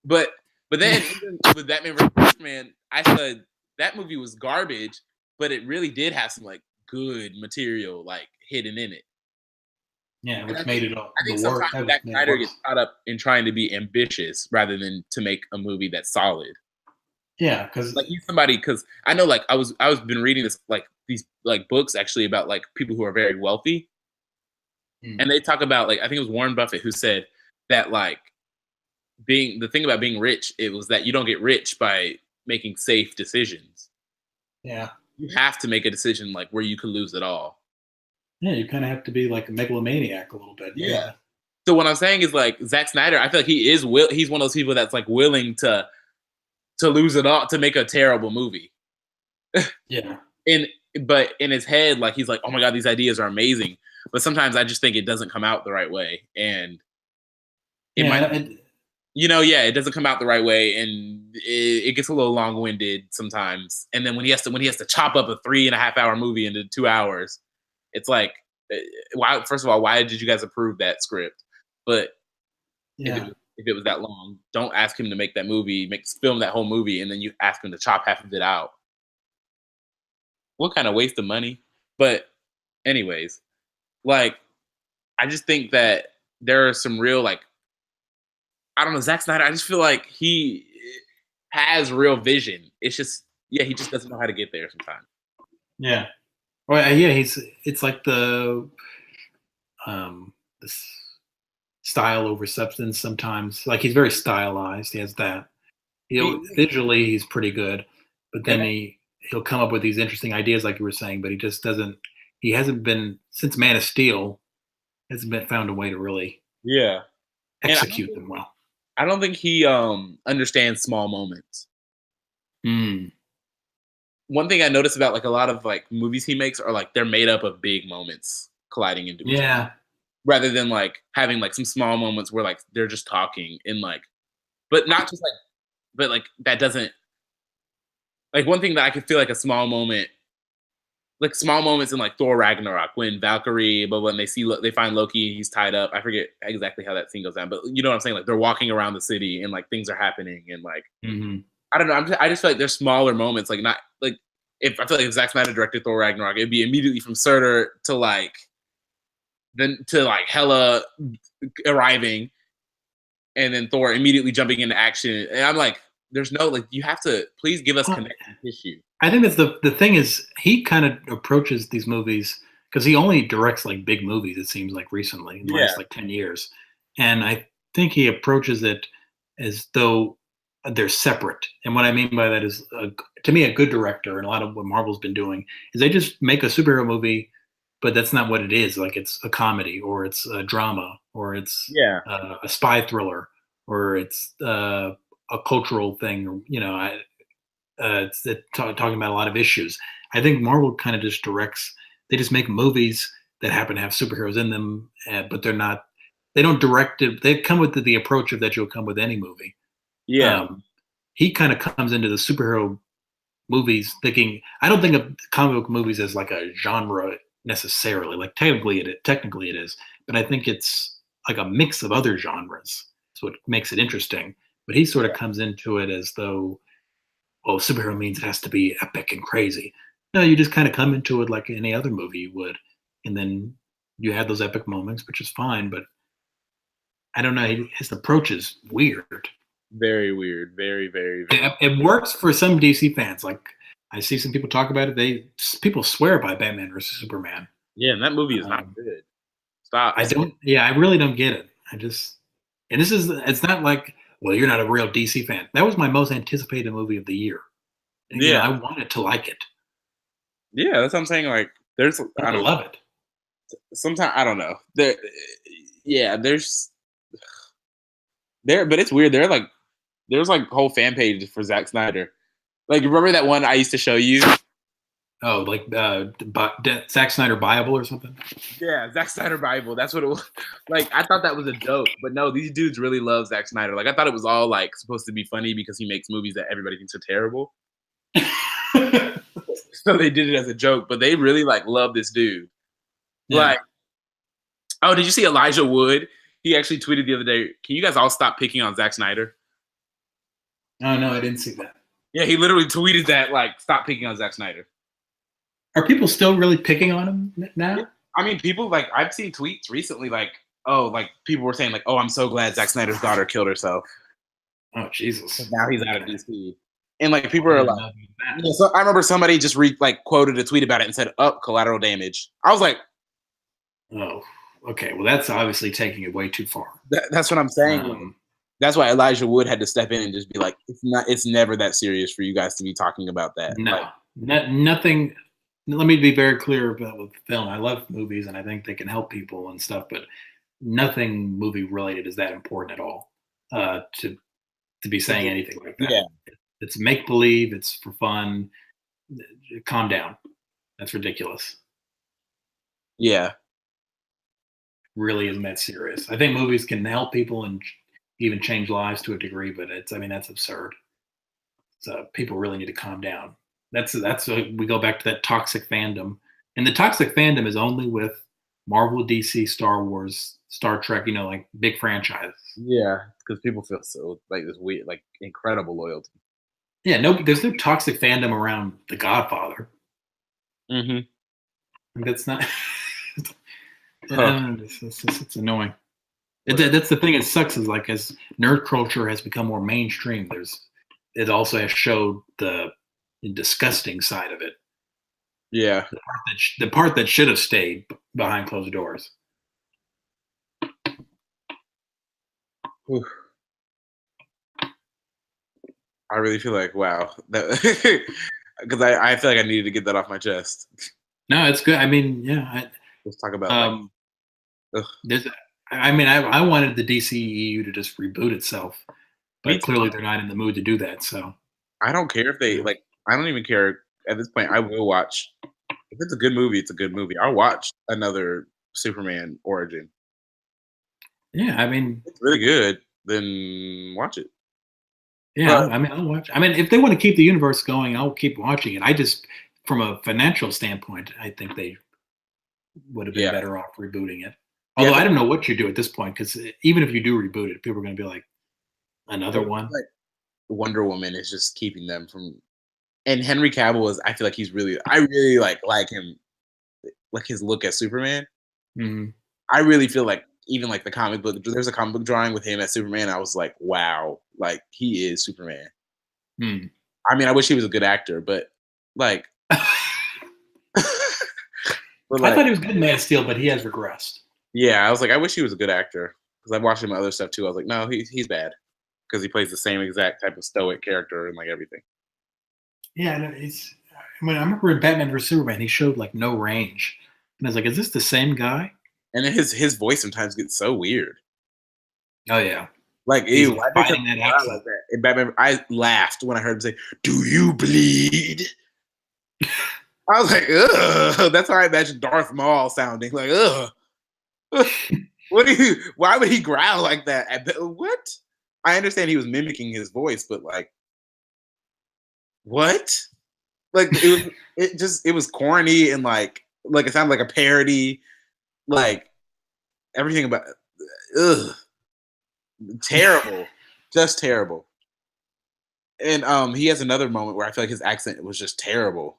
But then even with Batman vs Superman, I said that movie was garbage, but it really did have some like good material like hidden in it. Yeah, And which made it all I the think work. sometimes That was Zack made it Snyder gets worse. caught up in trying to be ambitious rather than to make a movie that's solid. Yeah, because Like he's somebody because I know like I was been reading this like these like books actually about like people who are very wealthy, and they talk about like I think it was Warren Buffett who said that like being the thing about being rich, it was that you don't get rich by making safe decisions. yeah, You have to make a decision like where you could lose it all. yeah, you kind of have to be like a megalomaniac a little bit. Yeah. Yeah, So what I'm saying is like Zack Snyder, I feel like he's one of those people that's like willing to lose it all to make a terrible movie. yeah, And but in his head, like he's like, oh my god, these ideas are amazing. But sometimes I just think it doesn't come out the right way. And it might yeah. And yeah, it doesn't come out the right way, and it gets a little long winded sometimes. And then when he has to chop up a 3.5 hour movie into 2 hours, it's like, uh, why? First of all, why did you guys approve that script? But yeah, if it was that long, don't ask him to make that movie, film that whole movie, and then you ask him to chop half of it out. What kind of waste of money? But anyways, like I just think that there are some real like I don't know, Zack Snyder, I just feel like he has real vision. It's just, yeah, he just doesn't know how to get there sometimes. yeah. Well, yeah. It's like this style over substance. Sometimes, like he's very stylized. He has that. Visually, he's pretty good, but then And he'll come up with these interesting ideas, like you were saying. But he just doesn't. He hasn't been since Man of Steel. Hasn't been found a way to really yeah, and execute them well. I don't think he understands small moments. Mm. one thing I noticed about like a lot of like movies he makes are like they're made up of big moments colliding into each other, Yeah. rather than like having like some small moments where like they're just talking and like, but not just like, but like that doesn't like one thing that I could feel like a small moment, like small moments in like Thor Ragnarok when Valkyrie, but when they see they find Loki, he's tied up. I forget exactly how that scene goes down, but you know what I'm saying? Like they're walking around the city and like things are happening and like Hmm. I don't know. I just feel like there's smaller moments, like not like if I feel like if Zack Snyder directed Thor Ragnarok, it'd be immediately from Surtur to like then to like Hela arriving and then Thor immediately jumping into action. And I'm like, there's no like you have to please give us connective tissue. I think that's the thing is he kind of approaches these movies because he only directs like big movies. It seems like recently in the Yeah. last like 10 years, and I think he approaches it as though they're separate. And what I mean by that is, to me, a good director and a lot of what Marvel's been doing is they just make a superhero movie, but that's not what it is. Like it's a comedy or it's a drama or it's Yeah. a spy thriller or it's a cultural thing. Or, talking about a lot of issues. I think Marvel kind of just directs. They just make movies that happen to have superheroes in them, but they're not. They don't direct it. They come with the approach of that you'll come with any movie. Yeah. Um, he kind of comes into the superhero movies thinking. I don't think of comic book movies as like a genre necessarily. Like technically it is, but I think it's like a mix of other genres. That's what makes it interesting. But he sort of comes into it as though, oh, superhero means it has to be epic and crazy. No, you just kind of come into it like any other movie you would, and then you have those epic moments, which is fine. But I don't know, his approach is weird. Very weird. Very, very, very. It works for some DC fans. Like I see some people talk about it. People swear by Batman versus Superman. Yeah, and that movie is not good. Stop. I don't. Yeah, I really don't get it. And this is. It's not like, well, you're not a real DC fan. That was my most anticipated movie of the year. And, Yeah. I wanted to like it. Yeah, that's what I'm saying. Like, there's I love it. sometimes I don't know. Yeah, but it's weird. There's like whole fan pages for Zack Snyder. Like, remember that one I used to show you? Oh, like Zack Snyder Bible or something? Yeah, Zack Snyder Bible. That's what it was. Like, I thought that was a joke, but no, these dudes really love Zack Snyder. Like, I thought it was all like supposed to be funny because he makes movies that everybody thinks are terrible. So they did it as a joke, but they really like love this dude. Yeah. Like, oh, did you see Elijah Wood? He actually tweeted the other day, "Can you guys all stop picking on Zack Snyder?" Oh no, I didn't see that. Yeah, he literally tweeted that, like, "Stop picking on Zack Snyder." Are people still really picking on him now? I mean, people like I've seen tweets recently, like, oh, like people were saying, like, "Oh, I'm so glad Zack Snyder's daughter killed herself." Oh Jesus! Now he's out of DC, and like people are like, yeah, so I remember somebody just quoted a tweet about it and said, "Up, collateral damage." I was like, oh, okay. Well, that's obviously taking it way too far. That's what I'm saying. That's why Elijah Wood had to step in and just be like, it's never that serious for you guys to be talking about that. No, nothing. Let me be very clear about with film. I love movies and I think they can help people and stuff, but nothing movie related is that important at all to be saying anything like that. Yeah. It's make believe. It's for fun. Calm down. That's ridiculous. Yeah. Really isn't that serious. I think movies can help people and even change lives to a degree, but that's absurd. So people really need to calm down. That's we go back to that toxic fandom, and the toxic fandom is only with Marvel, DC, Star Wars, Star Trek. Like big franchises. Yeah, because people feel so like this weird, like incredible loyalty. Yeah, no, there's no toxic fandom around The Godfather. Mm-hmm. That's not. It's annoying. That's the thing. It sucks. Is like as nerd culture has become more mainstream, it also has showed the disgusting side of it. Yeah, the part that should have stayed behind closed doors. Oof. I really feel like wow, because I feel like I needed to get that off my chest. No, it's good. I mean, yeah. Let's talk about. I wanted the DCEU to just reboot itself, but clearly they're not in the mood to do that. So I don't care if they like. I don't even care at this point, I will watch. If it's a good movie, it's a good movie. I'll watch another Superman origin. Yeah, I mean, If it's really good, then watch it. yeah, But I mean, I'll watch. I mean, if they want to keep the universe going, I'll keep watching it. I just, from a financial standpoint, I think they would have been yeah, better off rebooting it. yeah, Although I don't know what you do at this point, because even if you do reboot it, people are going to be like, I another feel one. like Wonder Woman is just keeping them from. And Henry Cavill is. I feel like he's really. I really like him, like his look as Superman. Mhm. I really feel like even like the comic book. There's a comic book drawing with him as Superman. I was like, wow, like he is Superman. Hmm. I mean, I wish he was a good actor, but like, but I like, thought he was good in Man of Steel, but he has regressed. yeah, I was like, I wish he was a good actor because I watched him in other stuff too. I was like, no, he's bad because he plays the same exact type of stoic character and like everything. Yeah, no, it's. I mean, I remember in Batman vs Superman, he showed like no range, and I was like, "Is this the same guy?" And then his voice sometimes gets so weird. Oh yeah, Like, he's ew, like why did they fighting come that out accent. like that? In Batman, I laughed when I heard him say, "Do you bleed?" I was like, ugh. That's how I imagine Darth Maul sounding. Like, ugh. What do you? Why would he growl like that? What? I understand he was mimicking his voice, but like, what? Like, it was. It was corny and like it sounded like a parody. Like everything about, ugh, terrible, just terrible. And he has another moment where I feel like his accent was just terrible.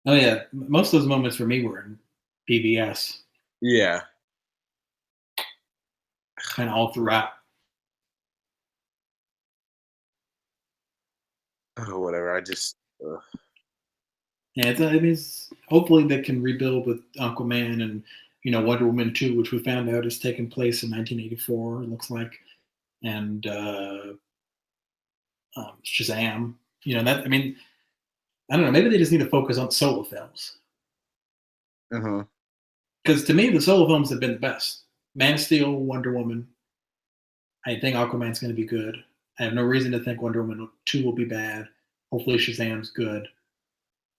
Oh yeah, most of those moments for me were in PBS, Yeah. kind of all throughout. Oh, whatever. I just. Ugh. Yeah, I mean, hopefully they can rebuild with Aquaman and Wonder Woman 2, which we found out is taking place in 1984. It looks like, and Shazam. That I mean, I don't know. Maybe they just need to focus on solo films Uh-huh. because to me the solo films have been the best. Man of Steel, Wonder Woman. I think Aquaman's going to be good. I have no reason to think Wonder Woman 2 will be bad. Hopefully Shazam's good.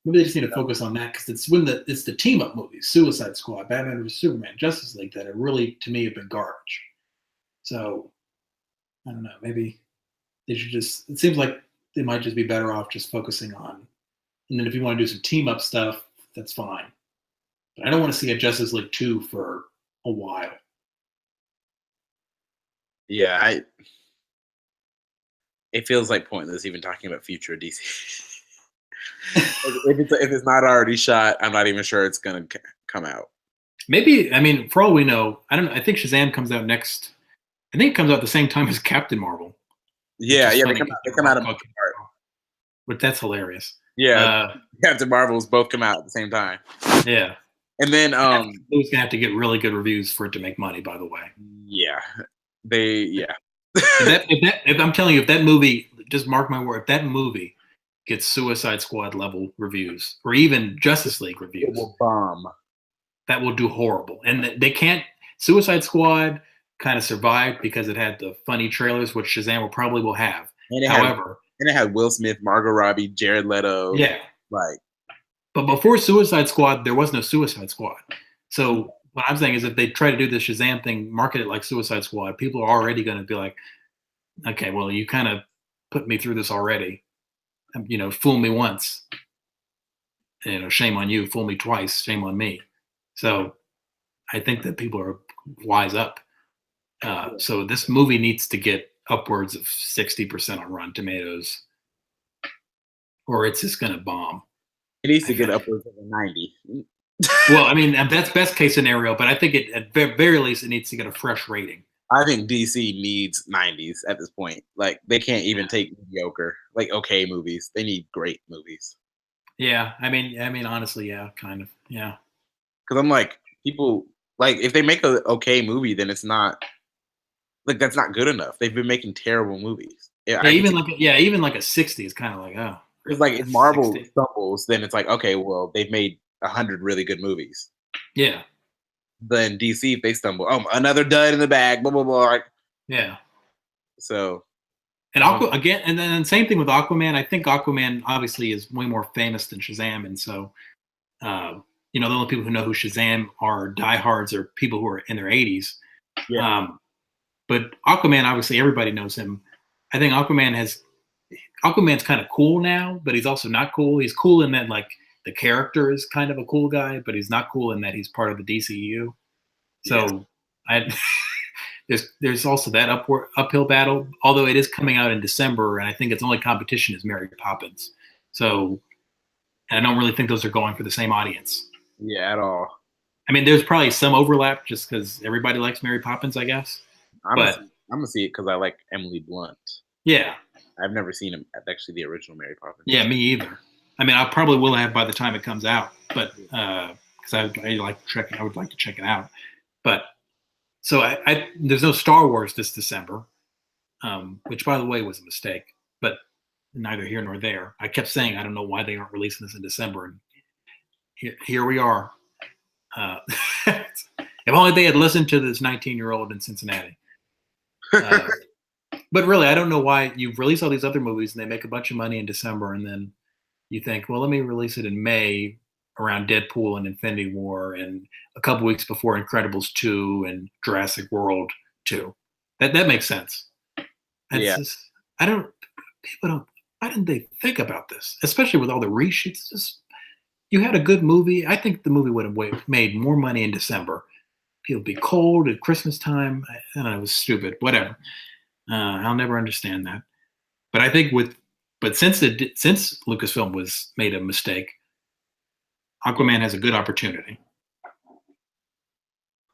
Maybe they just need to focus on that because it's the team up movies, Suicide Squad, Batman vs Superman, Justice League that are really to me have been garbage. So I don't know. Maybe they should just. It seems like they might just be better off just focusing on. And then if you want to do some team up stuff, that's fine. But I don't want to see a Justice League 2 for a while. Yeah, it feels like pointless even talking about future DC. If it's not already shot, I'm not even sure it's gonna come out. Maybe I mean, for all we know, I don't know. I think Shazam comes out next. I think it comes out the same time as Captain Marvel, which Yeah, is yeah, funny because they they're come out both a called month Captain apart. Marvel. But that's hilarious. Yeah, Captain Marvels both come out at the same time. Yeah. And then It's gonna have to get really good reviews for it to make money. By the way, yeah, yeah. if I'm telling you, if that movie, just mark my word, if that movie gets Suicide Squad level reviews or even Justice League It reviews, will bomb. that will do horrible. And they can't. Suicide Squad kind of survived because it had the funny trailers, which Shazam will have. And However, it had Will Smith, Margot Robbie, Jared Leto. yeah. Like, But before Suicide Squad, there was no Suicide Squad. So what I'm saying is, if they try to do the Shazam thing, market it like Suicide Squad, people are already going to be like, okay, well, you kind of put me through this already. Fool me once, shame on you. Fool me twice, shame on me. So I think that people are wise up. So this movie needs to get upwards of 60% on Rotten Tomatoes, or it's just going to bomb. it needs to get upwards of a 90. Well, I mean, that's best case scenario, but I think at very least it needs to get a fresh rating. I think DC needs 90s at this point. Like, they can't even take mediocre, like okay movies. They need great movies. Yeah, I mean, honestly, yeah, kind of, yeah. Because I'm like, people like if they make a okay movie, then it's not like that's not good enough. They've been making terrible movies. Yeah, Yeah, I can even like a 60 is kind of like, oh, It's really? like if That's Marvel 60. stumbles, then it's like okay, well they've made 100 really good movies. Yeah, Then DC, if they stumble, oh another dud in the bag, blah blah blah. Like, yeah. so And again, and then same thing with Aquaman. I think Aquaman obviously is way more famous than Shazam, and so the only people who know who Shazam are diehards or people who are in their 80s. Yeah. But Aquaman, obviously, everybody knows him. I think Aquaman's kind of cool now, but he's also not cool. He's cool in that like the character is kind of a cool guy, but he's not cool in that he's part of the DCU. So I there's also that uphill battle, although it is coming out in December, and I think its only competition is Mary Poppins. So, and I don't really think those are going for the same audience. Yeah, at all. I mean, there's probably some overlap just because everybody likes Mary Poppins, I guess. I'm gonna see it because I like Emily Blunt. Yeah, I've never seen him actually the original Mary Poppins. Yeah, me either. I mean, I probably will have by the time it comes out, but because I would like to check it out. But so there's no Star Wars this December, which by the way was a mistake, but neither here nor there. I kept saying I don't know why they aren't releasing this in December, and here we are. If only they had listened to this 19-year-old in Cincinnati. But really, I don't know why you release all these other movies and they make a bunch of money in December, and then you think, well, let me release it in May around Deadpool and Infinity War, and a couple weeks before Incredibles 2 and Jurassic World 2. That makes sense. Why didn't they think about this? Especially with all the reshoots. You had a good movie. I think the movie would have made more money in December. It'll be cold at Christmas time. I don't know, it was stupid. Whatever. I'll never understand that. But I think since Lucasfilm made a mistake, Aquaman has a good opportunity.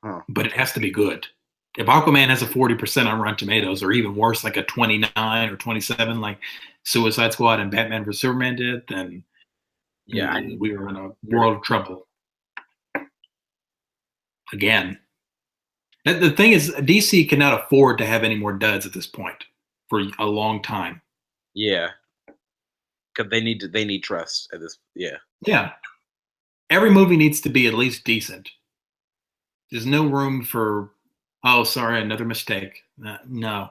But it has to be good. If Aquaman has a 40% on Rotten Tomatoes, or even worse, like a 29 or 27, like Suicide Squad and Batman vs Superman did, then we were in a world of trouble. Again. The thing is, DC cannot afford to have any more duds at this point for a long time. Yeah, because they need trust at this. Yeah, yeah. Every movie needs to be at least decent. There's no room for, oh, sorry, another mistake. No,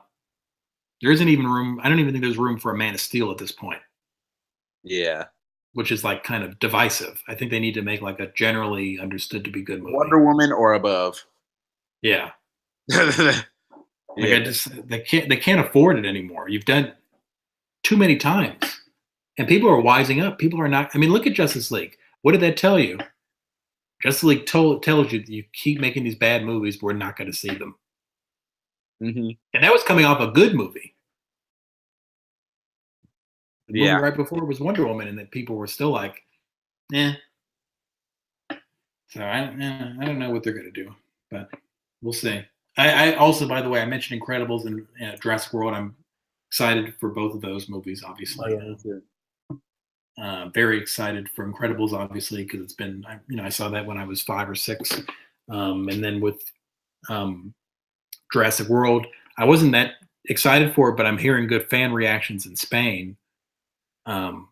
there isn't even room. I don't even think there's room for a Man of Steel at this point. Yeah, which is like kind of divisive. I think they need to make like a generally understood to be good movie. Wonder Woman or above. Yeah. They can't afford it anymore. You've done too many times, and people are wising up. People are not. I mean, look at Justice League. What did that tell you? Justice League tells you that you keep making these bad movies, we're not going to see them. Mm-hmm. And that was coming off a good movie. The movie Yeah. right before was Wonder Woman, and that people were still like, "Eh." So I don't know what they're going to do, but we'll see. I also, by the way, I mentioned Incredibles and Jurassic World. I'm excited for both of those movies, obviously. Very excited for Incredibles, obviously, because it's been, I saw that when I was 5 or 6. And then with Jurassic World, I wasn't that excited for it, but I'm hearing good fan reactions in Spain, talking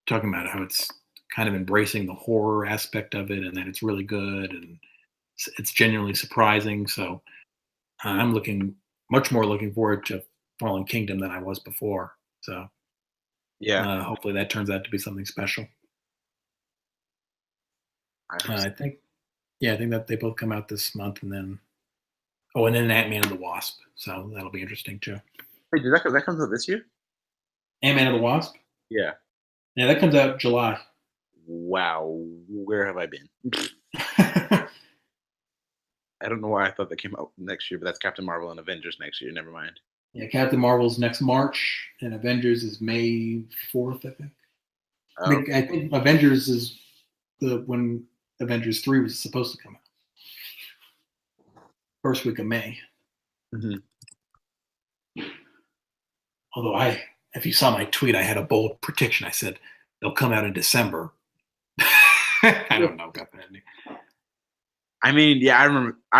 about how it's kind of embracing the horror aspect of it and that it's really good and it's genuinely surprising. So I'm much more looking forward to Fallen Kingdom than I was before. So yeah, hopefully that turns out to be something special. I think that they both come out this month, and then Ant-Man and the Wasp. So that'll be interesting too. Wait, that comes out this year? Ant-Man and the Wasp? Yeah. Yeah, that comes out July. Wow, where have I been? I don't know why I thought that came out next year, but that's Captain Marvel and Avengers next year. Never mind. Yeah, Captain Marvel's next March, and Avengers is May 4th, I think. Oh. I think Avengers is when Avengers 3 was supposed to come out. First week of May. Mm-hmm. Although if you saw my tweet, I had a bold prediction. I said they'll come out in December. I don't know about that. I mean, yeah, I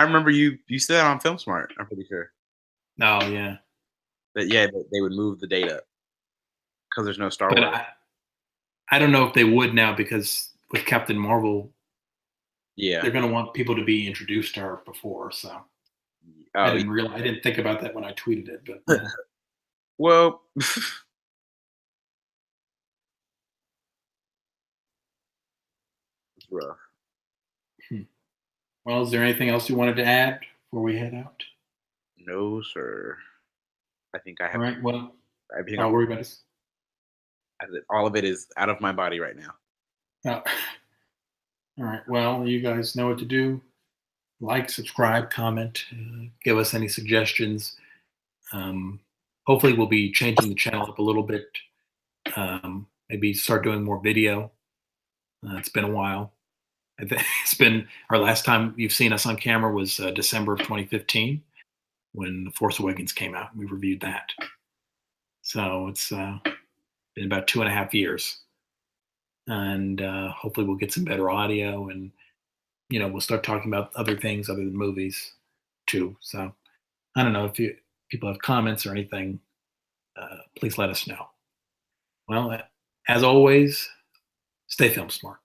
remember you said that on Film Smart. I'm pretty sure. Oh yeah. That they would move the date up because there's no Star Wars. I don't know if they would now, because with Captain Marvel, they're going to want people to be introduced to her before. So I didn't think about that when I tweeted it, but Well, it's rough. Hmm. Well, is there anything else you wanted to add before we head out? No, sir. I think I All have right. Well, everything. I'll worry about this. All of it is out of my body right now. All right. Well, you guys know what to do. Like, subscribe, comment, give us any suggestions. Um, Hopefully, we'll be changing the channel up a little bit. Maybe start doing more video. It's been a while. I think it's been our last time you've seen us on camera was December of 2015 when The Force Awakens came out. We reviewed that. So it's been about 2.5 years. And hopefully we'll get some better audio and, we'll start talking about other things other than movies too. So I don't know if people have comments or anything, please let us know. Well, as always, stay film smart.